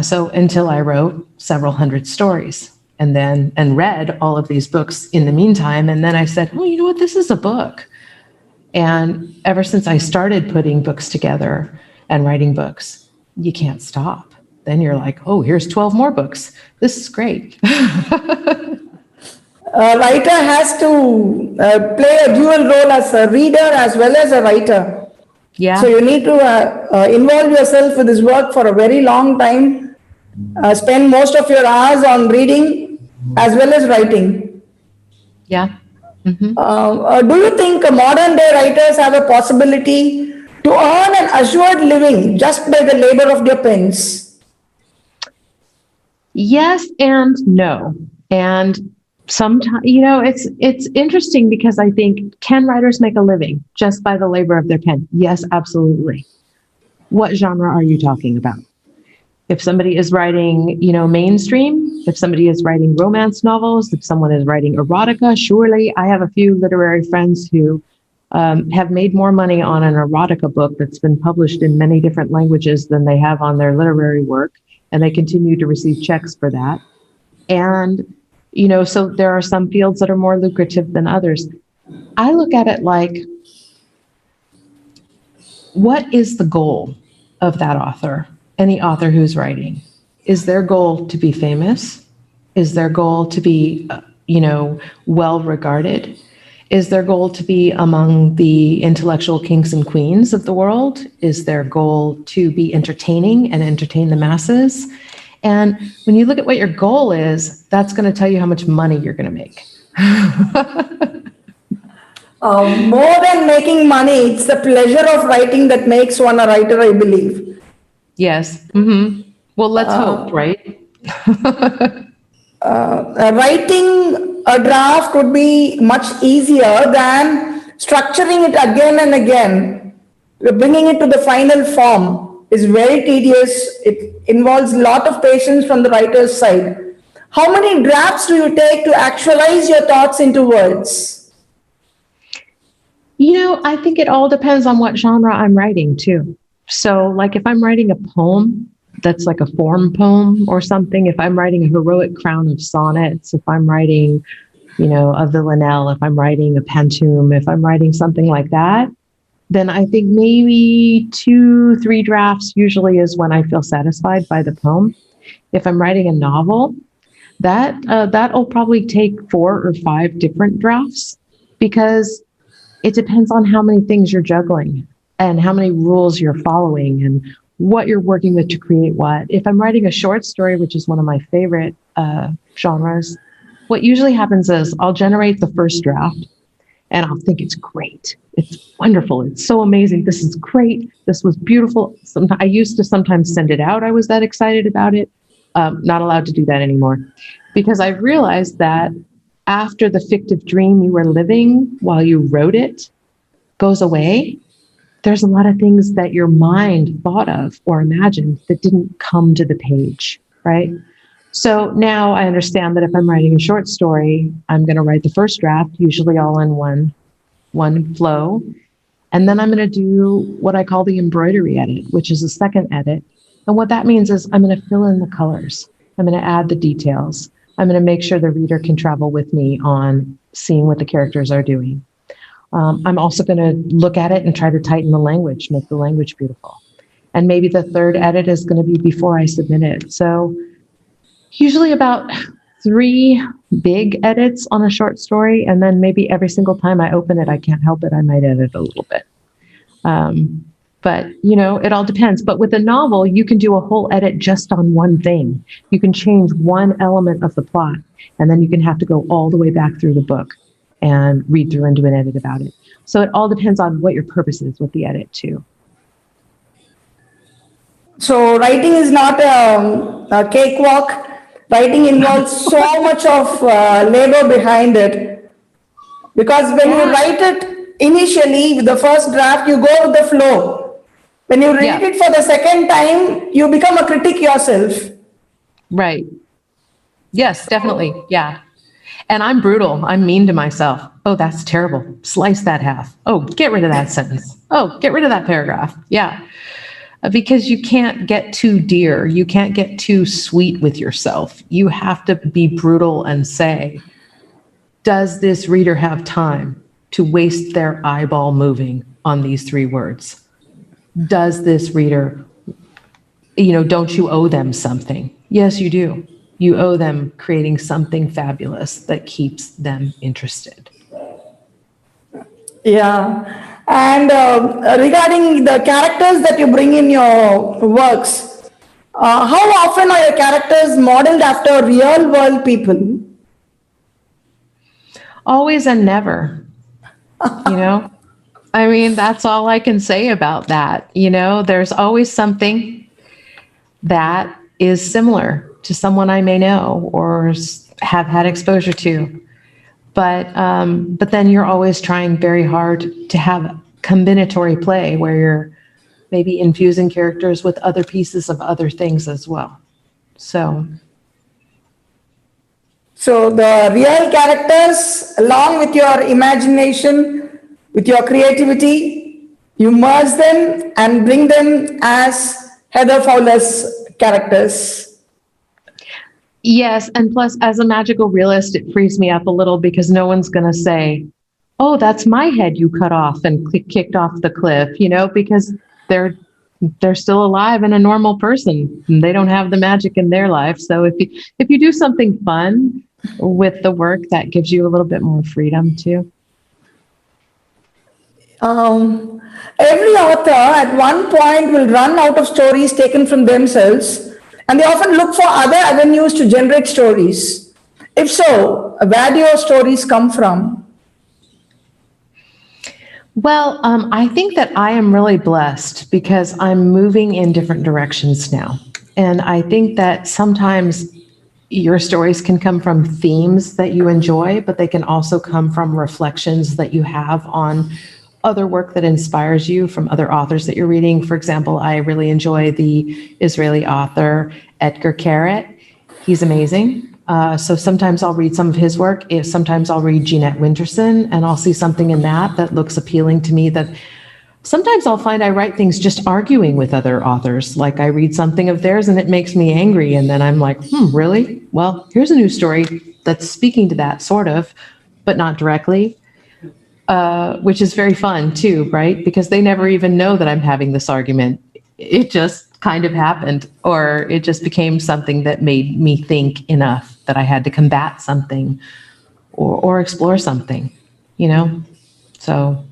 So until I wrote several hundred stories and read all of these books in the meantime. And then I said, oh, you know what? This is a book. And ever since I started putting books together and writing books, you can't stop. Then you're like, oh, here's 12 more books. This is great. A writer has to play a dual role as a reader as well as a writer. Yeah. So you need to involve yourself with this work for a very long time, spend most of your hours on reading as well as writing. Yeah. Mm-hmm. Do you think modern day writers have a possibility to earn an assured living just by the labor of their pens? Yes and no. And sometimes, it's interesting because I think, can writers make a living just by the labor of their pen? Yes, absolutely. What genre are you talking about? If somebody is writing, mainstream, if somebody is writing romance novels, if someone is writing erotica, surely I have a few literary friends who have made more money on an erotica book that's been published in many different languages than they have on their literary work. And they continue to receive checks for that. And, so there are some fields that are more lucrative than others. I look at it like what is the goal of that author, any author who's writing? Is their goal to be famous? Is their goal to be, well regarded? Is their goal to be among the intellectual kings and queens of the world? Is their goal to be entertaining and entertain the masses? And when you look at what your goal is, that's going to tell you how much money you're going to make. More than making money, it's the pleasure of writing that makes one a writer, I believe. Yes. Mm-hmm. Well, let's hope, right? Writing a draft would be much easier than structuring it again and again. Bringing it to the final form is very tedious. It involves a lot of patience from the writer's side. How many drafts do you take to actualize your thoughts into words? I think it all depends on what genre I'm writing too. So like if I'm writing a poem that's like a form poem or something, if I'm writing a heroic crown of sonnets, if I'm writing, a villanelle, if I'm writing a pantoum, if I'm writing something like that, then I think maybe 2-3 drafts usually is when I feel satisfied by the poem. If I'm writing a novel, that'll probably take 4 or 5 different drafts, because it depends on how many things you're juggling and how many rules you're following and what you're working with to create what. If I'm writing a short story, which is one of my favorite genres, what usually happens is I'll generate the first draft and I'll think it's great. It's wonderful. It's so amazing. This is great. This was beautiful. I used to sometimes send it out. I was that excited about it. Not allowed to do that anymore, because I realized that after the fictive dream you were living while you wrote it goes away, there's a lot of things that your mind thought of or imagined that didn't come to the page, right? So now I understand that if I'm writing a short story, I'm going to write the first draft, usually all in one flow. And then I'm going to do what I call the embroidery edit, which is a second edit. And what that means is I'm going to fill in the colors. I'm going to add the details. I'm going to make sure the reader can travel with me on seeing what the characters are doing. I'm also going to look at it and try to tighten the language, make the language beautiful. And maybe the third edit is going to be before I submit it. So usually about 3 big edits on a short story. And then maybe every single time I open it, I can't help it, I might edit a little bit. But, it all depends. But with a novel, you can do a whole edit just on one thing. You can change one element of the plot, and then you can have to go all the way back through the book and read through and do an edit about it. So it all depends on what your purpose is with the edit too. So writing is not a cakewalk. Writing involves so much of labor behind it. Because when you write it initially, with the first draft, you go with the flow. When you read it for the second time, you become a critic yourself. Right. Yes, definitely. Yeah. And I'm brutal. I'm mean to myself. Oh, that's terrible. Slice that half. Oh, get rid of that sentence. Oh, get rid of that paragraph. Yeah. Because you can't get too dear. You can't get too sweet with yourself. You have to be brutal and say, does this reader have time to waste their eyeball moving on these 3 words? Does this reader, don't you owe them something? Yes, you do. You owe them creating something fabulous that keeps them interested. Yeah. And regarding the characters that you bring in your works, how often are your characters modeled after real world people? Always and never, I mean, that's all I can say about that. There's always something that is similar to someone I may know or have had exposure to. But then you're always trying very hard to have combinatory play where you're maybe infusing characters with other pieces of other things as well. So the real characters, along with your imagination, with your creativity, you merge them and bring them as Heather Fowler's characters. Yes, and plus, as a magical realist, it frees me up a little because no one's going to say, oh, that's my head you cut off and kicked off the cliff, because they're still alive and a normal person. They don't have the magic in their life. So if you do something fun with the work, that gives you a little bit more freedom too. Every author at one point will run out of stories taken from themselves, and they often look for other avenues to generate stories. If so, where do your stories come from? Well, I think that I am really blessed because I'm moving in different directions now. And I think that sometimes your stories can come from themes that you enjoy, but they can also come from reflections that you have on other work that inspires you from other authors that you're reading. For example, I really enjoy the Israeli author Etgar Keret. He's amazing. So sometimes I'll read some of his work. Sometimes I'll read Jeanette Winterson, and I'll see something in that looks appealing to me. That sometimes I'll find I write things just arguing with other authors. Like I read something of theirs and it makes me angry. And then I'm like, really? Well, here's a new story that's speaking to that sort of, but not directly, which is very fun too, right? Because they never even know that I'm having this argument. It just kind of happened, or it just became something that made me think enough that I had to combat something or explore something, So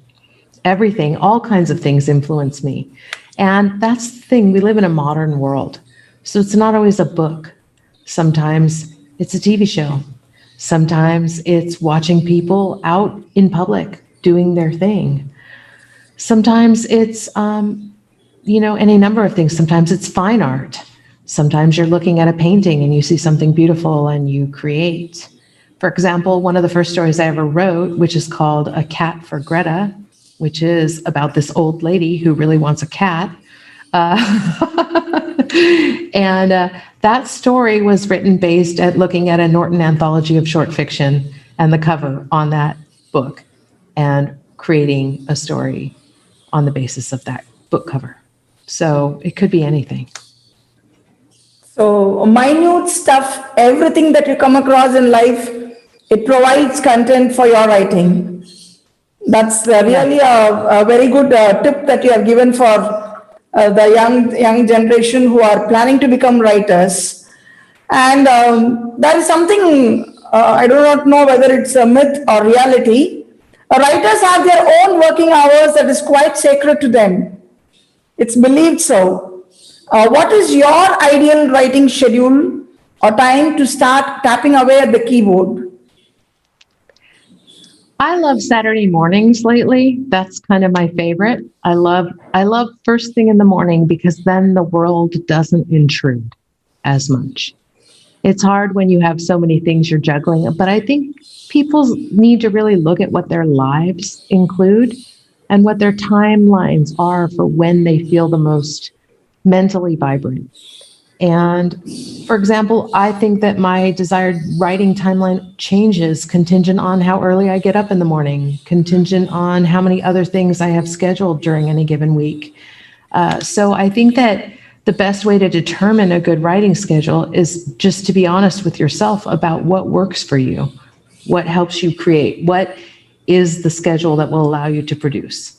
everything, all kinds of things influence me. And that's the thing, we live in a modern world. So it's not always a book. Sometimes it's a TV show. Sometimes it's watching people out in public doing their thing. Sometimes it's, any number of things. Sometimes it's fine art. Sometimes you're looking at a painting and you see something beautiful and you create. For example, one of the first stories I ever wrote, which is called A Cat for Greta, which is about this old lady who really wants a cat. And that story was written based at looking at a Norton anthology of short fiction and the cover on that book and creating a story on the basis of that book cover. So it could be anything. So minute stuff, everything that you come across in life, it provides content for your writing. That's really a very good tip that you have given for the young generation who are planning to become writers. And that is something, I do not know whether it's a myth or reality. Writers have their own working hours that is quite sacred to them. It's believed so. What is your ideal writing schedule or time to start tapping away at the keyboard? I love Saturday mornings lately. That's kind of my favorite. I love first thing in the morning because then the world doesn't intrude as much. It's hard when you have so many things you're juggling, but I think people need to really look at what their lives include and what their timelines are for when they feel the most mentally vibrant. And for example, I think that my desired writing timeline changes contingent on how early I get up in the morning, contingent on how many other things I have scheduled during any given week. So I think that the best way to determine a good writing schedule is just to be honest with yourself about what works for you, what helps you create, what is the schedule that will allow you to produce.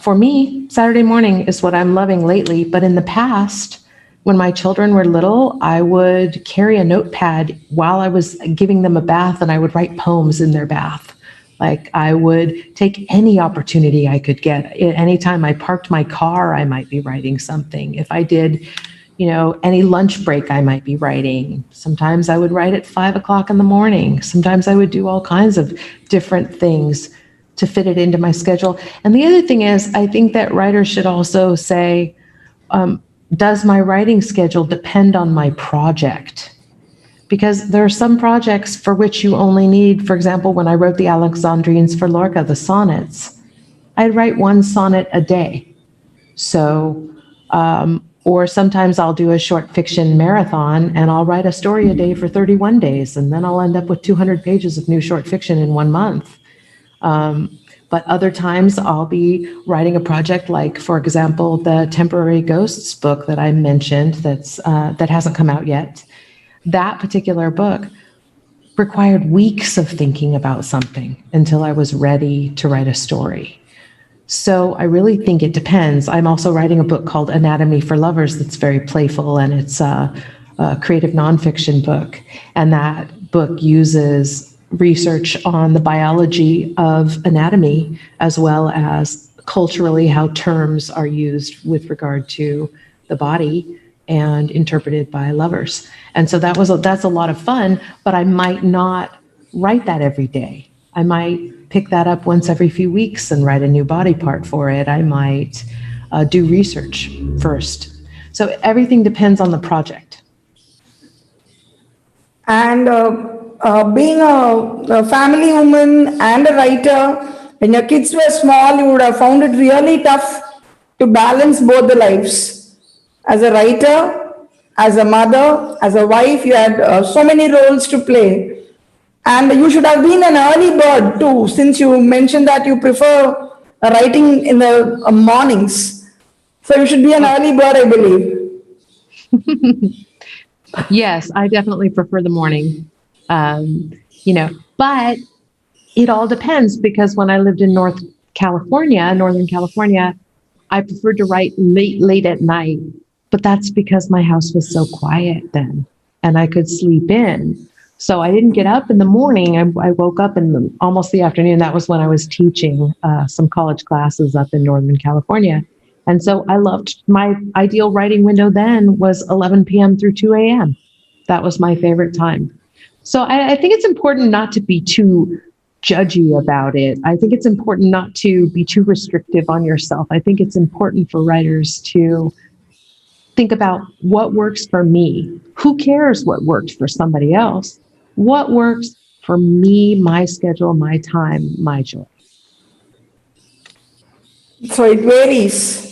For me, Saturday morning is what I'm loving lately, but in the past, when my children were little, I would carry a notepad while I was giving them a bath and I would write poems in their bath. Like I would take any opportunity I could get. Anytime I parked my car, I might be writing something. If I did, any lunch break, I might be writing. Sometimes I would write at 5 o'clock in the morning. Sometimes I would do all kinds of different things to fit it into my schedule. And the other thing is, I think that writers should also say, does my writing schedule depend on my project? Because there are some projects for which you only need, for example, when I wrote the Alexandrines for Lorca, the sonnets, I'd write one sonnet a day. So, or sometimes I'll do a short fiction marathon and I'll write a story a day for 31 days, and then I'll end up with 200 pages of new short fiction in 1 month. But other times I'll be writing a project like, for example, the Temporary Ghosts book that I mentioned that hasn't come out yet. That particular book required weeks of thinking about something until I was ready to write a story. So I really think it depends. I'm also writing a book called Anatomy for Lovers that's very playful, and it's a creative nonfiction book. And that book uses research on the biology of anatomy, as well as culturally how terms are used with regard to the body and interpreted by lovers. And so that's a lot of fun, but I might not write that every day. I might pick that up once every few weeks and write a new body part for it. I might do research first. So everything depends on the project. And being a family woman and a writer, when your kids were small, you would have found it really tough to balance both the lives. As a writer, as a mother, as a wife, you had so many roles to play. And you should have been an early bird too, since you mentioned that you prefer writing in the mornings. So you should be an early bird, I believe. Yes, I definitely prefer the morning, but it all depends, because when I lived in Northern California, I preferred to write late at night, but that's because my house was so quiet then and I could sleep in. So I didn't get up in the morning. I woke up in almost the afternoon. That was when I was teaching some college classes up in Northern California. And so I loved, my ideal writing window then was 11 p.m. through 2 a.m. That was my favorite time. So I think it's important not to be too judgy about it. I think it's important not to be too restrictive on yourself. I think it's important for writers to think about what works for me. Who cares what worked for somebody else? What works for me, my schedule, my time, my joy. So it varies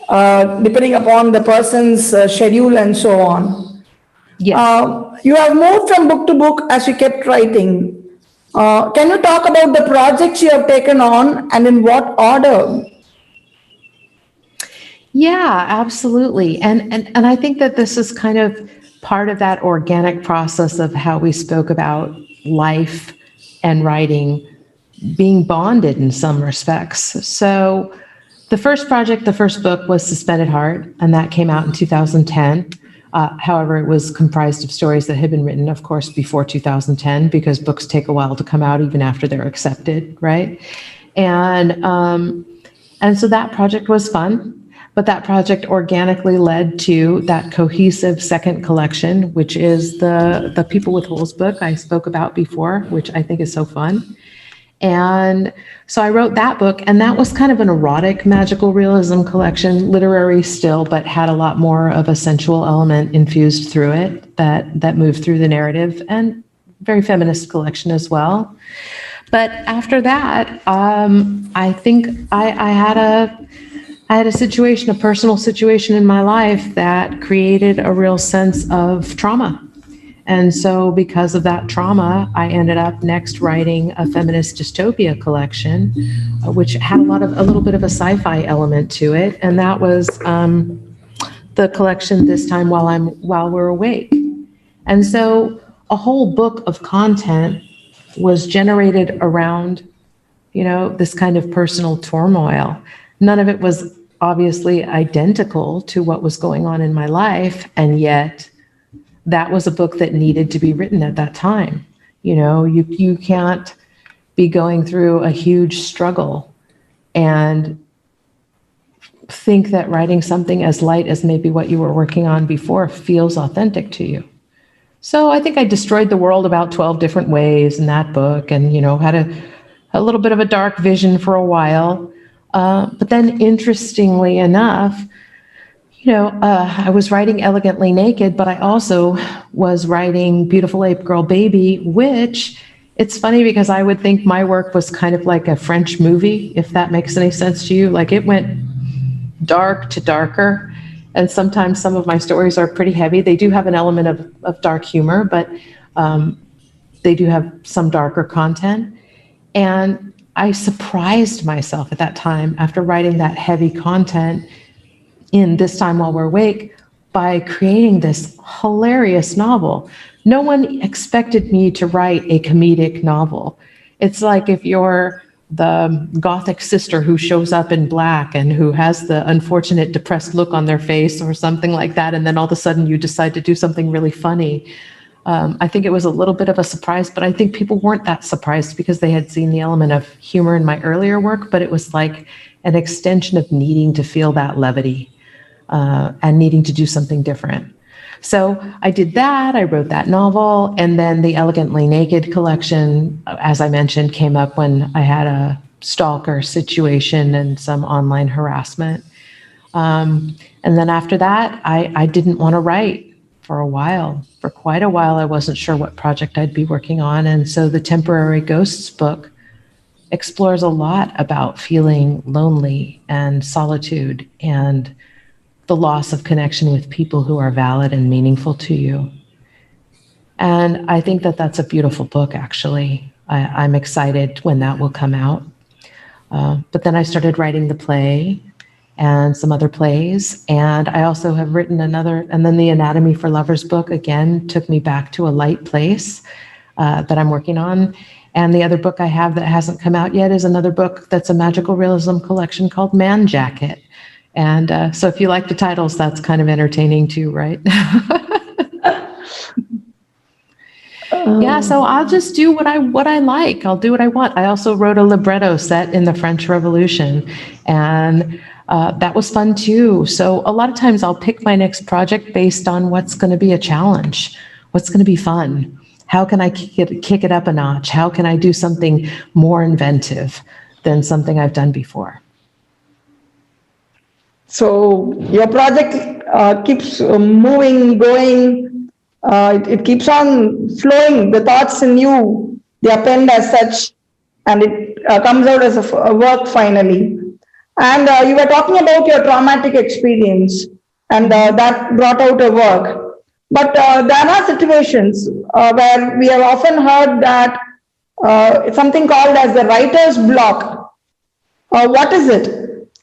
depending upon the person's schedule and so on. Yes. You have moved from book to book as you kept writing. Can you talk about the projects you have taken on and in what order? Yeah, absolutely. And I think that this is kind of part of that organic process of how we spoke about life and writing being bonded in some respects. So the first book was Suspended Heart, and that came out in 2010. However, it was comprised of stories that had been written, of course, before 2010, because books take a while to come out even after they're accepted, right? And so that project was fun. But that project organically led to that cohesive second collection, which is the People with Holes book I spoke about before, which I think is so fun. And so I wrote that book, and that was kind of an erotic magical realism collection, literary still, but had a lot more of a sensual element infused through it that moved through the narrative, and very feminist collection as well. But after that, I think I had a personal situation in my life that created a real sense of trauma. And so because of that trauma, I ended up next writing a feminist dystopia collection, which had a little bit of a sci-fi element to it. And that was the collection This Time While We're Awake. And so a whole book of content was generated around, this kind of personal turmoil. None of it was obviously identical to what was going on in my life, and yet that was a book that needed to be written at that time. You can't be going through a huge struggle and think that writing something as light as maybe what you were working on before feels authentic to you. So I think I destroyed the world about 12 different ways in that book, and had a little bit of a dark vision for a while. But then, interestingly enough, I was writing Elegantly Naked, but I also was writing Beautiful Ape Girl Baby, which it's funny because I would think my work was kind of like a French movie, if that makes any sense to you. Like, it went dark to darker, and sometimes some of my stories are pretty heavy. They do have an element of dark humor, but they do have some darker content. And I surprised myself at that time, after writing that heavy content in This Time While We're Awake, by creating this hilarious novel. No one expected me to write a comedic novel. It's like if you're the gothic sister who shows up in black and who has the unfortunate depressed look on their face or something like that, and then all of a sudden you decide to do something really funny. I think it was a little bit of a surprise, but I think people weren't that surprised because they had seen the element of humor in my earlier work, but it was like an extension of needing to feel that levity and needing to do something different. So I did that, I wrote that novel, and then the Elegantly Naked collection, as I mentioned, came up when I had a stalker situation and some online harassment. And then after that, I didn't want to write for a while. For quite a while, I wasn't sure what project I'd be working on. And so the Temporary Ghosts book explores a lot about feeling lonely and solitude and the loss of connection with people who are valid and meaningful to you. And I think that that's a beautiful book, actually. I'm excited when that will come out. But then I started writing the play and some other plays. And I also have written another, and then the Anatomy for Lovers book, again, took me back to a light place that I'm working on. And the other book I have that hasn't come out yet is another book that's a magical realism collection called Man Jacket. And so if you like the titles, that's kind of entertaining too, right? Yeah, so I'll just do what I like. I'll do what I want. I also wrote a libretto set in the French Revolution, and that was fun too. So a lot of times I'll pick my next project based on what's going to be a challenge, what's going to be fun. How can I kick it up a notch? How can I do something more inventive than something I've done before? So your project keeps moving, going. It keeps on flowing. The thoughts in you, they are penned as such, and it comes out as a work finally. And you were talking about your traumatic experience, and that brought out a work. But there are situations where we have often heard that something called as the writer's block. What is it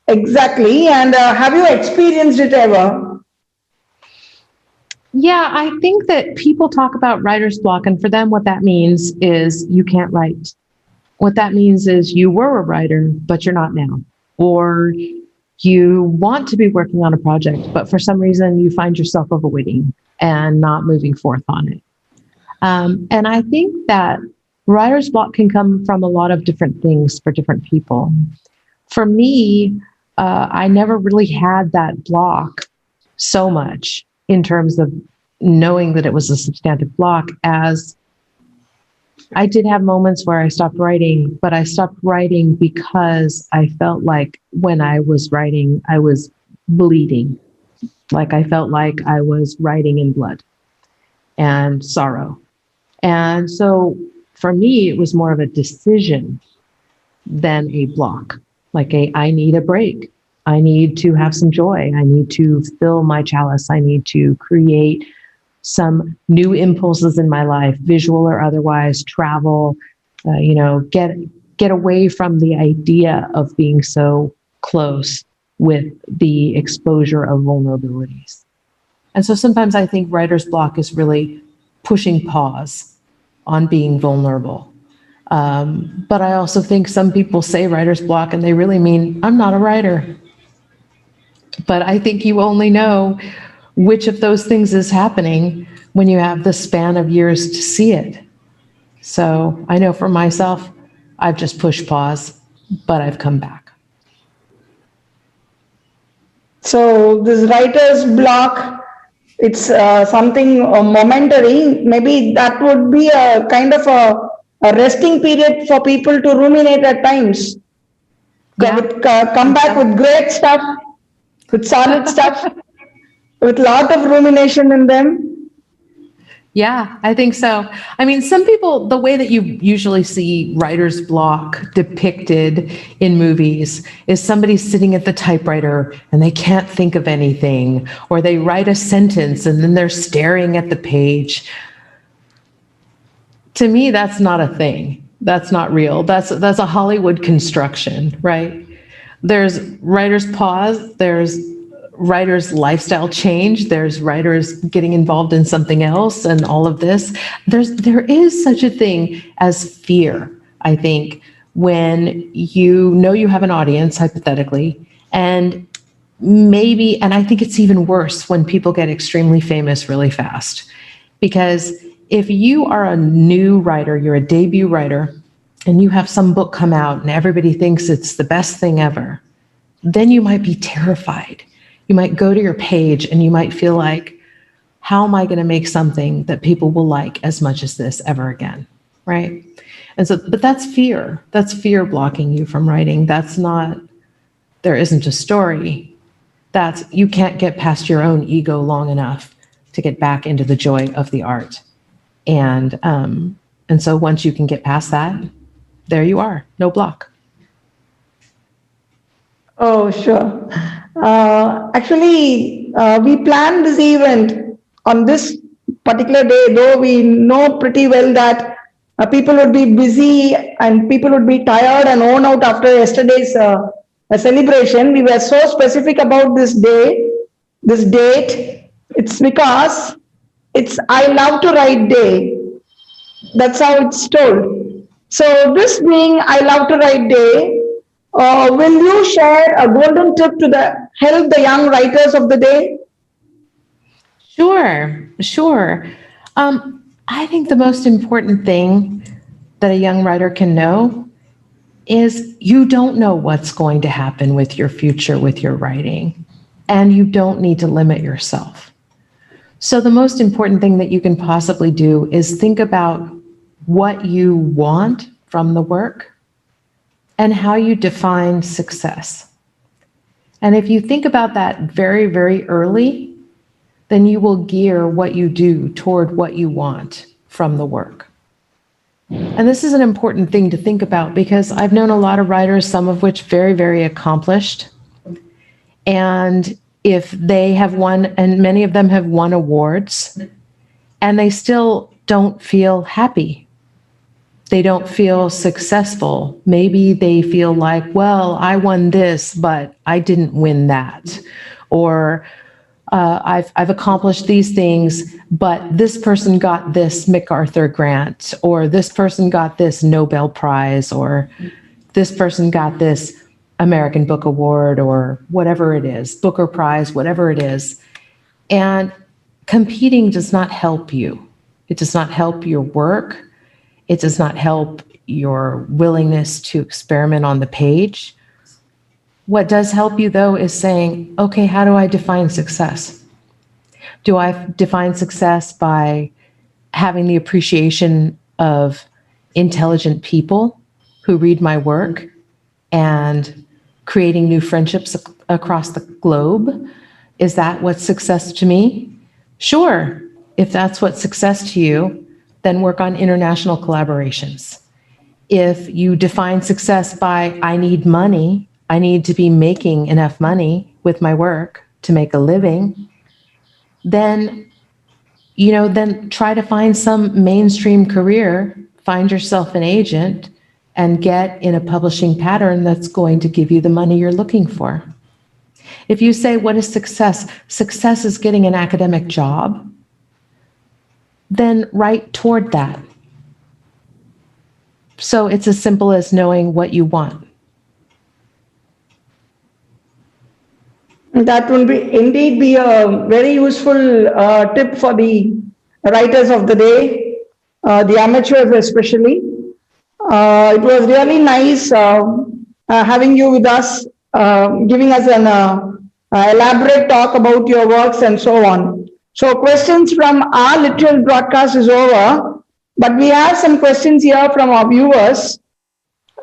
exactly, and have you experienced it ever? Yeah, I think that people talk about writer's block, and for them what that means is you can't write. What that means is you were a writer, but you're not now. Or you want to be working on a project, but for some reason you find yourself avoiding and not moving forth on it. And I think that writer's block can come from a lot of different things for different people. For me, I never really had that block so much in terms of knowing that it was a substantive block, as I did have moments where I stopped writing, but I stopped writing because I felt like when I was writing, I was bleeding. Like I felt like I was writing in blood and sorrow. And so for me, it was more of a decision than a block. Like I need a break. I need to have some joy. I need to fill my chalice. I need to create some new impulses in my life, visual or otherwise, travel, get away from the idea of being so close with the exposure of vulnerabilities. And so sometimes I think writer's block is really pushing pause on being vulnerable. But I also think some people say writer's block and they really mean, I'm not a writer. But I think you only know which of those things is happening when you have the span of years to see it. So I know for myself, I've just pushed pause, but I've come back. So this writer's block, it's something momentary. Maybe that would be a kind of a resting period for people to ruminate at times. Yeah. Come back with great stuff, with solid stuff, with a lot of rumination in them. Yeah, I think so. I mean, some people, the way that you usually see writer's block depicted in movies is somebody sitting at the typewriter and they can't think of anything, or they write a sentence and then they're staring at the page. To me, that's not a thing. That's not real. That's a Hollywood construction, right? There's writer's pause, there's writer's lifestyle change, there's writers getting involved in something else, and all of this. There is such a thing as fear, I think, when you know you have an audience, hypothetically, and maybe, and I think it's even worse when people get extremely famous really fast. Because if you are a new writer, you're a debut writer, and you have some book come out and everybody thinks it's the best thing ever, then you might be terrified. You might go to your page and you might feel like, how am I going to make something that people will like as much as this ever again, right? And so, but that's fear. That's fear blocking you from writing. That's not, there isn't a story. That's, you can't get past your own ego long enough to get back into the joy of the art. And so once you can get past that, there you are, no block. Oh, sure. Actually, we planned this event on this particular day, though we know pretty well that people would be busy and people would be tired and worn out after yesterday's celebration. We were so specific about this day, this date. It's because it's I Love to Write Day. That's how it's told. So this being I Love to Write Day, will you share a golden tip to help the young writers of the day? Sure. I think the most important thing that a young writer can know is you don't know what's going to happen with your future, with your writing, and you don't need to limit yourself. So the most important thing that you can possibly do is think about what you want from the work and how you define success. And if you think about that very, very early, then you will gear what you do toward what you want from the work. And this is an important thing to think about because I've known a lot of writers, some of which very, very accomplished. And if they have won, and many of them have won awards, and they still don't feel happy. They don't feel successful. Maybe they feel like, well, I won this, but I didn't win that. Or I've accomplished these things, but this person got this MacArthur grant, or this person got this Nobel Prize, or this person got this American Book Award, or whatever it is, Booker Prize, whatever it is. And competing does not help you. It does not help your work. It does not help your willingness to experiment on the page. What does help you, though, is saying, okay, how do I define success? Do I define success by having the appreciation of intelligent people who read my work and creating new friendships across the globe? Is that what's success to me? Sure. If that's what's success to you, then work on international collaborations. If you define success by, I need money, I need to be making enough money with my work to make a living, then try to find some mainstream career, find yourself an agent, and get in a publishing pattern that's going to give you the money you're looking for. If you say, what is success? Success is getting an academic job, then write toward that. So it's as simple as knowing what you want. That will indeed be a very useful tip for the writers of the day, the amateurs especially. It was really nice having you with us, giving us an elaborate talk about your works and so on. So questions from our literal broadcast is over, but we have some questions here from our viewers.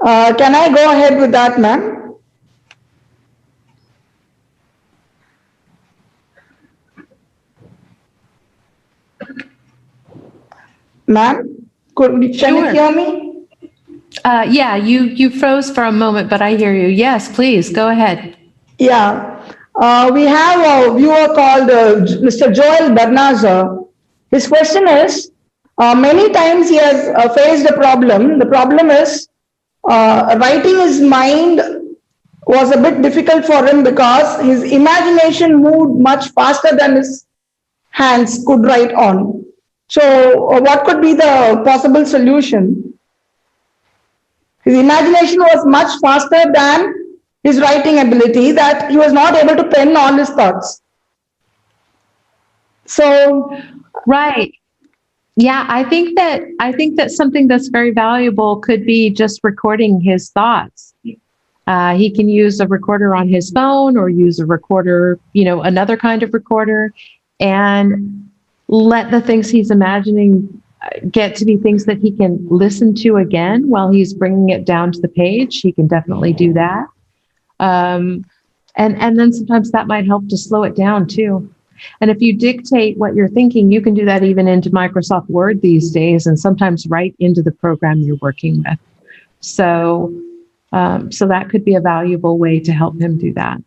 Can I go ahead with that, ma'am? Ma'am, can you hear me? Yeah, you froze for a moment, but I hear you. Yes, please, go ahead. Yeah. We have a viewer called Mr. Joel Bernazza. His question is, many times he has faced a problem. The problem is writing his mind was a bit difficult for him because his imagination moved much faster than his hands could write on. So what could be the possible solution? His imagination was much faster than his writing ability, that he was not able to pen all his thoughts. So, right. Yeah, I think that something that's very valuable could be just recording his thoughts. He can use a recorder on his phone or use a recorder, another kind of recorder, and let the things he's imagining get to be things that he can listen to again while he's bringing it down to the page. He can definitely do that. And then sometimes that might help to slow it down too. And if you dictate what you're thinking, you can do that even into Microsoft Word these days, and sometimes right into the program you're working with. So that could be a valuable way to help him do that.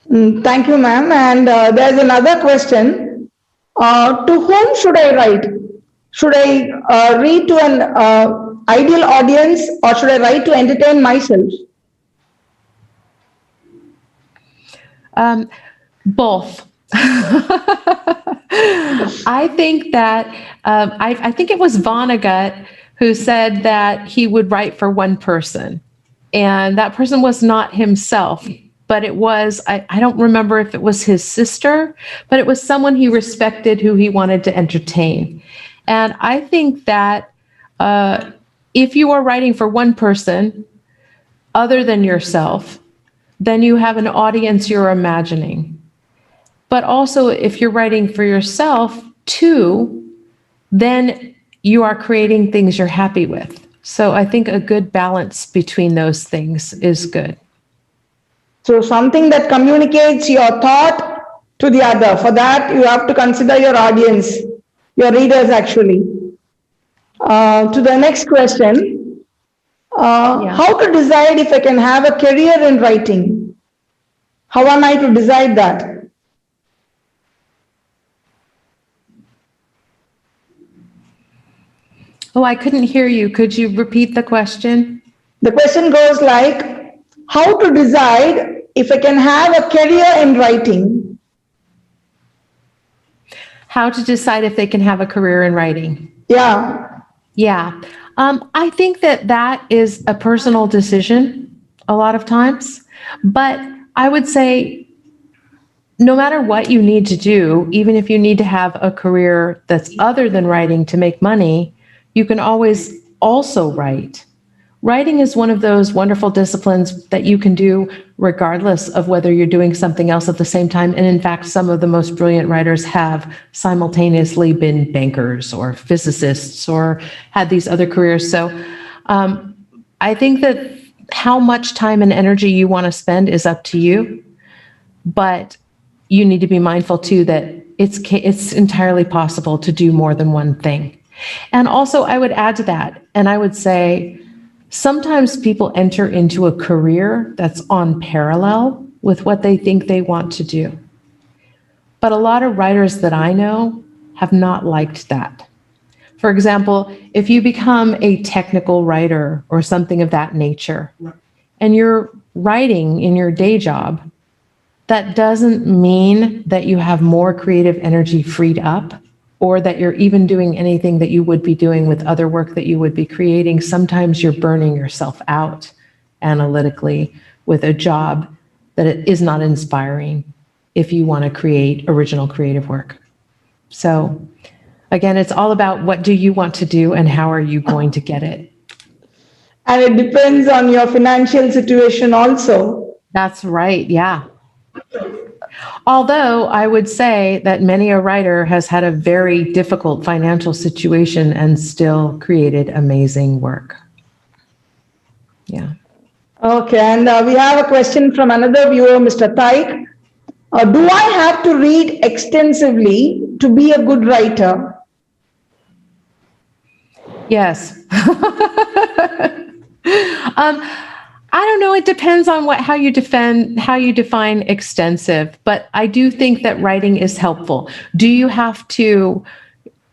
Thank you, ma'am. And there's another question. To whom should I write? Should I read to an ideal audience, or should I write to entertain myself? Both. I think that I think it was Vonnegut who said that he would write for one person, and that person was not himself, but it was, I don't remember if it was his sister, but it was someone he respected who he wanted to entertain. And I think that if you are writing for one person other than yourself, then you have an audience you're imagining. But also, if you're writing for yourself too, then you are creating things you're happy with. So I think a good balance between those things is good. So something that communicates your thought to the other. For that, you have to consider your audience, your readers actually. To the next question, how to decide if I can have a career in writing? How am I to decide that? Oh, I couldn't hear you. Could you repeat the question? The question goes like, how to decide if I can have a career in writing? How to decide if they can have a career in writing? Yeah. Yeah. I think that is a personal decision a lot of times, but I would say no matter what you need to do, even if you need to have a career that's other than writing to make money, you can always also write. Writing is one of those wonderful disciplines that you can do regardless of whether you're doing something else at the same time. And in fact, some of the most brilliant writers have simultaneously been bankers or physicists or had these other careers. So I think that how much time and energy you want to spend is up to you. But you need to be mindful too that it's entirely possible to do more than one thing. And also I would add to that, and I would say, sometimes people enter into a career that's on parallel with what they think they want to do. But a lot of writers that I know have not liked that. For example, if you become a technical writer or something of that nature, and you're writing in your day job, that doesn't mean that you have more creative energy freed up, or that you're even doing anything that you would be doing with other work that you would be creating. Sometimes you're burning yourself out analytically with a job that is not inspiring if you want to create original creative work. So again, it's all about what do you want to do and how are you going to get it? And it depends on your financial situation also. That's right, yeah. Although I would say that many a writer has had a very difficult financial situation and still created amazing work. Yeah. Okay, and we have a question from another viewer, Mr. Taik. Do I have to read extensively to be a good writer? Yes. I don't know. It depends on how you define extensive, but I do think that writing is helpful. Do you have to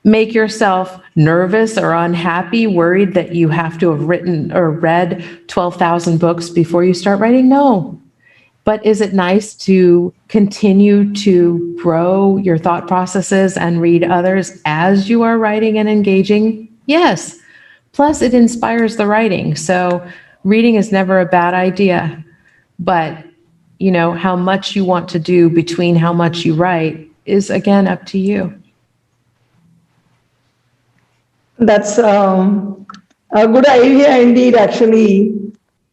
make yourself nervous or unhappy, worried that you have to have written or read 12,000 books before you start writing? No. But is it nice to continue to grow your thought processes and read others as you are writing and engaging? Yes. Plus, it inspires the writing. So reading is never a bad idea. But, how much you want to do between how much you write is, again, up to you. That's a good idea indeed, actually.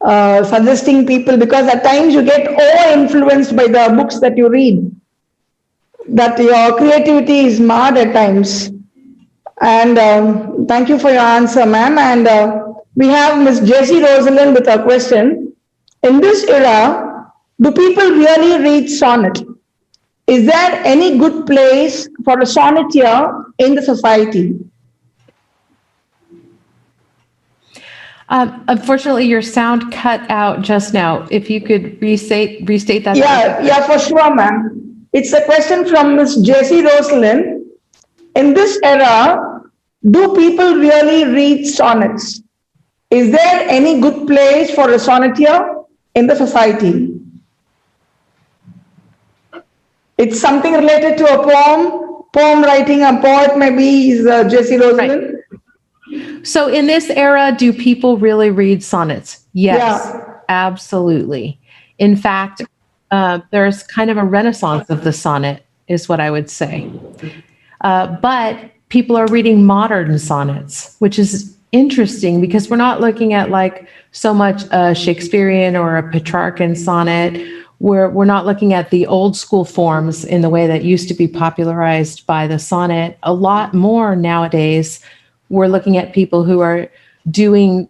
Suggesting people, because at times you get over-influenced by the books that you read, that your creativity is marred at times. And thank you for your answer, ma'am. And we have Miss Jessie Rosalind with a question. In this era, do people really read sonnet? Is there any good place for a sonneteer in the society? Unfortunately, your sound cut out just now. If you could restate that. Yeah, for sure, ma'am. It's a question from Miss Jessie Rosalind. In this era, do people really read sonnets? Is there any good place for a sonneteer in the society? It's something related to a poem writing, a poet maybe is Jessie Rosalind. Right. So in this era, do people really read sonnets? Yes, absolutely. In fact, there's kind of a renaissance of the sonnet, is what I would say. But people are reading modern sonnets, which is interesting because we're not looking at like so much a Shakespearean or a Petrarchan sonnet. We're not looking at the old school forms in the way that used to be popularized by the sonnet. A lot more nowadays, we're looking at people who are doing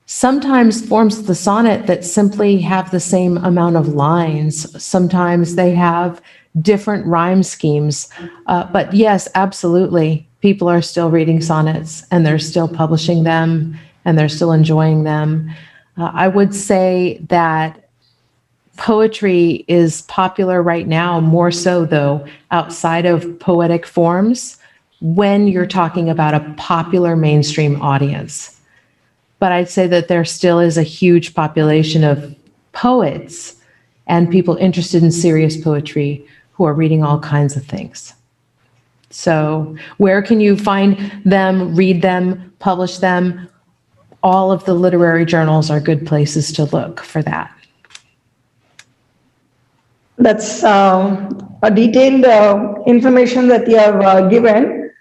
sometimes forms of the sonnet that simply have the same amount of lines. Sometimes they have different rhyme schemes. But yes, absolutely, people are still reading sonnets and they're still publishing them and they're still enjoying them. I would say that poetry is popular right now, more so though, outside of poetic forms, when you're talking about a popular mainstream audience. But I'd say that there still is a huge population of poets and people interested in serious poetry who are reading all kinds of things. So where can you find them, read them, publish them? All of the literary journals are good places to look for that. That's a detailed information that you have given.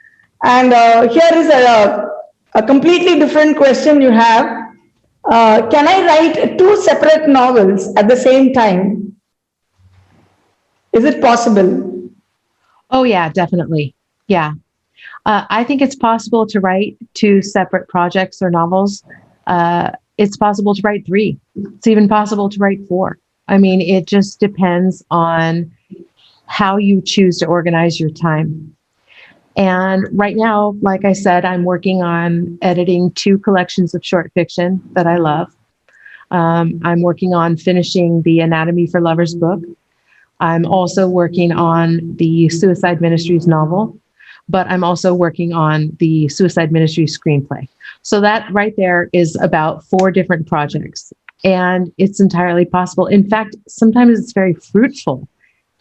And here is a completely different question you have. Can I write 2 separate novels at the same time? Is it possible? Oh, yeah, definitely. Yeah. I think it's possible to write 2 separate projects or novels. It's possible to write 3. It's even possible to write 4. I mean, it just depends on how you choose to organize your time. And right now, like I said, I'm working on editing 2 collections of short fiction that I love. I'm working on finishing the Anatomy for Lovers book. I'm also working on the Suicide Ministries novel, but I'm also working on the Suicide Ministries screenplay. So that right there is about 4 different projects, and it's entirely possible. In fact, sometimes it's very fruitful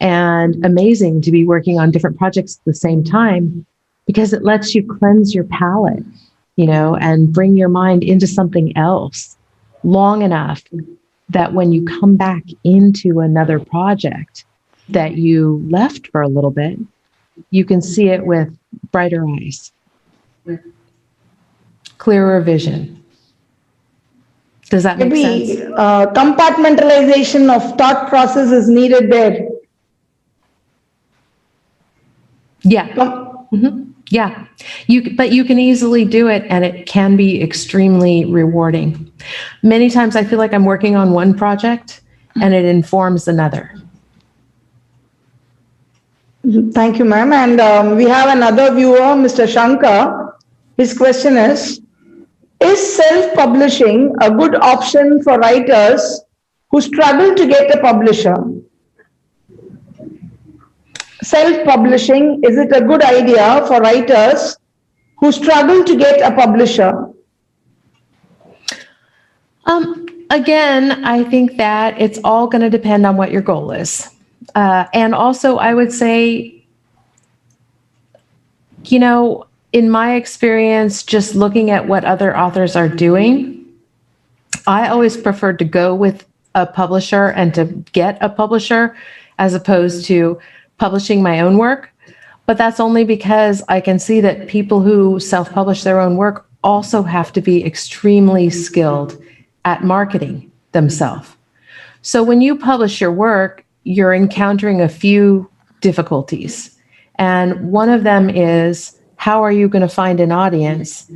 and amazing to be working on different projects at the same time, because it lets you cleanse your palate, and bring your mind into something else long enough that when you come back into another project that you left for a little bit, you can see it with brighter eyes, clearer vision. Does that make sense? Maybe compartmentalization of thought process is needed there. Yeah. Yeah. But you can easily do it, and it can be extremely rewarding. Many times I feel like I'm working on one project and it informs another. Thank you, ma'am. And we have another viewer, Mr. Shankar. His question is self-publishing a good option for writers who struggle to get a publisher? Self-publishing, is it a good idea for writers who struggle to get a publisher? Again, I think that it's all going to depend on what your goal is. And also, I would say, in my experience, just looking at what other authors are doing, I always prefer to go with a publisher and to get a publisher as opposed to publishing my own work. But that's only because I can see that people who self-publish their own work also have to be extremely skilled at marketing themselves. So when you publish your work, you're encountering a few difficulties. And one of them is, how are you going to find an audience?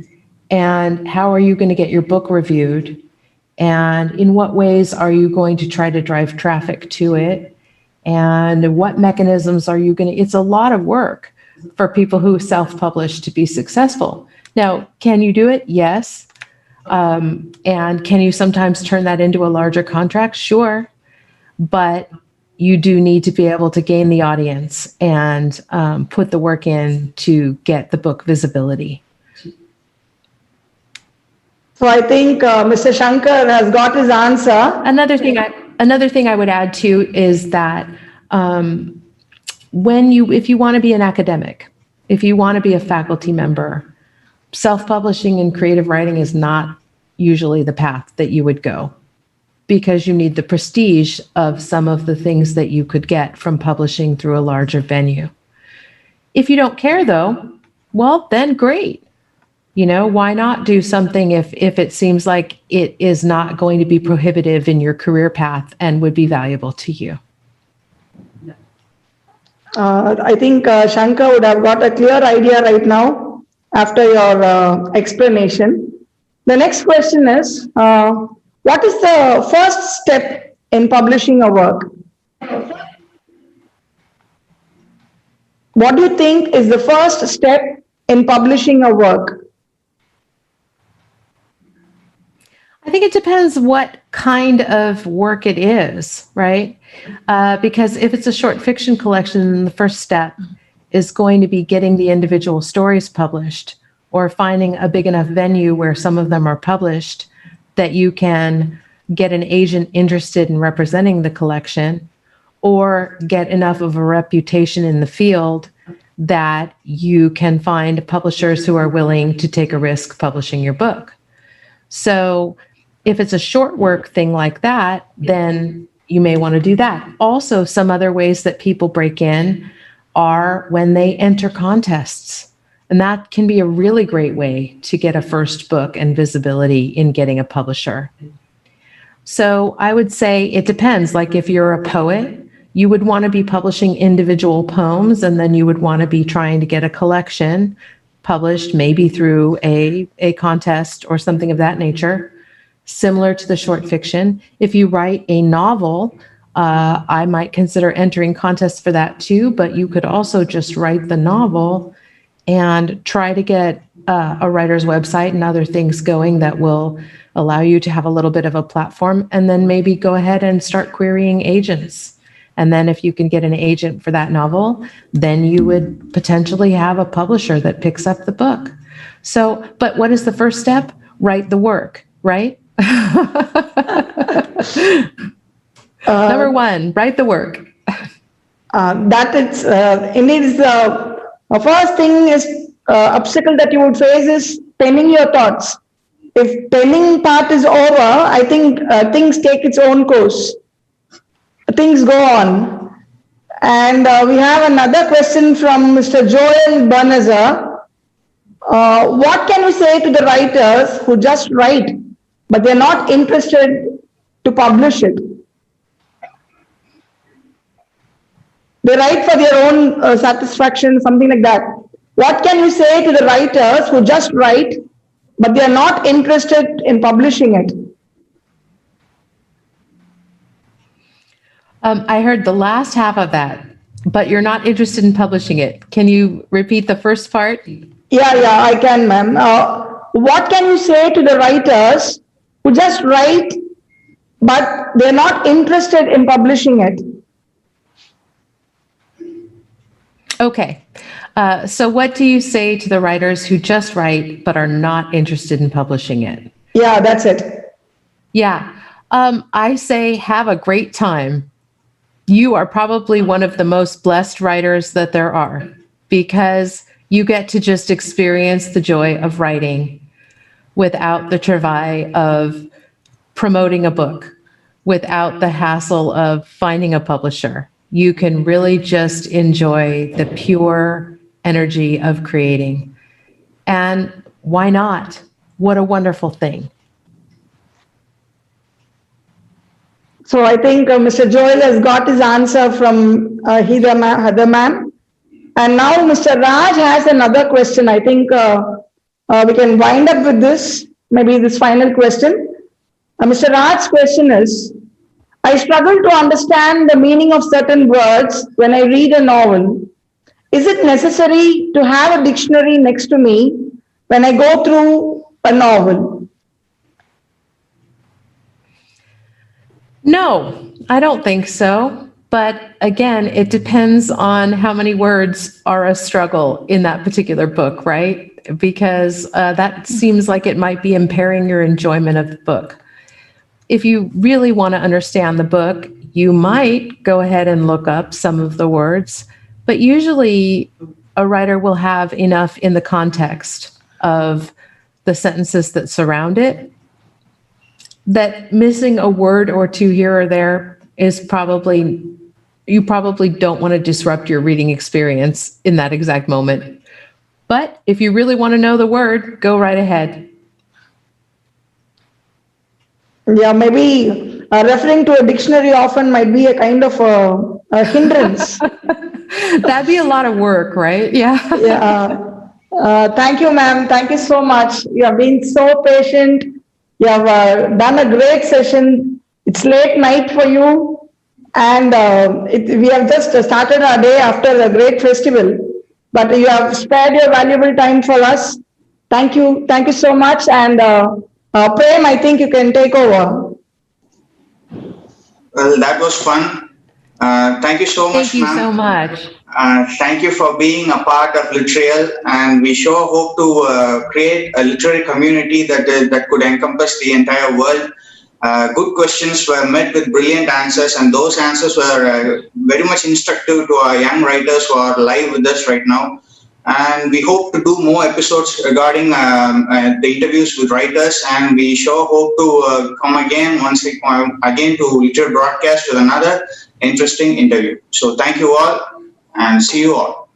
And how are you going to get your book reviewed? And in what ways are you going to try to drive traffic to it? And what mechanisms are you going to, it's a lot of work for people who self-publish to be successful. Now, can you do it? Yes. And can you sometimes turn that into a larger contract? Sure. But you do need to be able to gain the audience and put the work in to get the book visibility. So I think Mr. Shankar has got his answer. Another thing I would add too is that if you want to be an academic, if you want to be a faculty member, self-publishing and creative writing is not usually the path that you would go, because you need the prestige of some of the things that you could get from publishing through a larger venue. If you don't care though, well, then great. You know, why not do something if it seems like it is not going to be prohibitive in your career path and would be valuable to you? I think Shankar would have got a clear idea right now after your explanation. The next question is, what is the first step in publishing a work? What do you think is the first step in publishing a work? I think it depends what kind of work it is, right? Because if it's a short fiction collection, then the first step is going to be getting the individual stories published, or finding a big enough venue where some of them are published that you can get an agent interested in representing the collection, or get enough of a reputation in the field that you can find publishers who are willing to take a risk publishing your book. So if it's a short work thing like that, then you may want to do that. Also, some other ways that people break in are when they enter contests. And that can be a really great way to get a first book and visibility in getting a publisher. So I would say it depends. Like if you're a poet, you would want to be publishing individual poems, and then you would want to be trying to get a collection published, maybe through a contest or something of that nature, similar to the short fiction. If you write a novel, I might consider entering contests for that too, but you could also just write the novel and try to get a writer's website and other things going that will allow you to have a little bit of a platform, and then maybe go ahead and start querying agents. And then if you can get an agent for that novel, then you would potentially have a publisher that picks up the book. So, but what is the first step? Write the work, right? Number one, write the work. That is indeed is the first thing is obstacle that you would face is penning your thoughts. If penning part is over, I think things take its own course. Things go on. And we have another question from Mr. Joel Bernazar. What can we say to the writers who just write, but they're not interested to publish it? They write for their own satisfaction, something like that. What can you say to the writers who just write, but they are not interested in publishing it? I heard the last half of that, but you're not interested in publishing it. Can you repeat the first part? Yeah, I can, ma'am. What can you say to the writers who just write, but they're not interested in publishing it? Okay. So what do you say to the writers who just write, but are not interested in publishing it? Yeah, that's it. Yeah. I say have a great time. You are probably one of the most blessed writers that there are, because You get to just experience the joy of writing without the travail of promoting a book, without the hassle of finding a publisher. You can really just enjoy the pure energy of creating. And why not? What a wonderful thing. So I think Mr. Joel has got his answer from Heather ma'am. And now Mr. Raj has another question. I think we can wind up with this, maybe this final question. Mr. Raj's question is, I struggle to understand the meaning of certain words when I read a novel. Is it necessary to have a dictionary next to me when I go through a novel? No, I don't think so. But again, it depends on how many words are a struggle in that particular book, right? Because that seems like it might be impairing your enjoyment of the book. If you really want to understand the book, you might go ahead and look up some of the words, but usually a writer will have enough in the context of the sentences that surround it that missing a word or two here or there is probably, you probably don't want to disrupt your reading experience in that exact moment. But if you really want to know the word, go right ahead. Yeah, maybe referring to a dictionary often might be a kind of a hindrance. That'd be a lot of work, right? Yeah. Yeah. Thank you, ma'am. Thank you so much. You have been so patient. You have done a great session. It's late night for you. And we have just started our day after a great festival. But you have spared your valuable time for us. Thank you. Thank you so much. And Prem, I think you can take over. Well, that was fun. Thank you so much, Thank you so much. Thank you for being a part of Litreal, and we sure hope to create a literary community that could encompass the entire world. Good questions were met with brilliant answers, and those answers were very much instructive to our young writers who are live with us right now. And we hope to do more episodes regarding the interviews with writers, and we sure hope to come again to Literary Broadcast with another interesting interview. So thank you all, and see you all.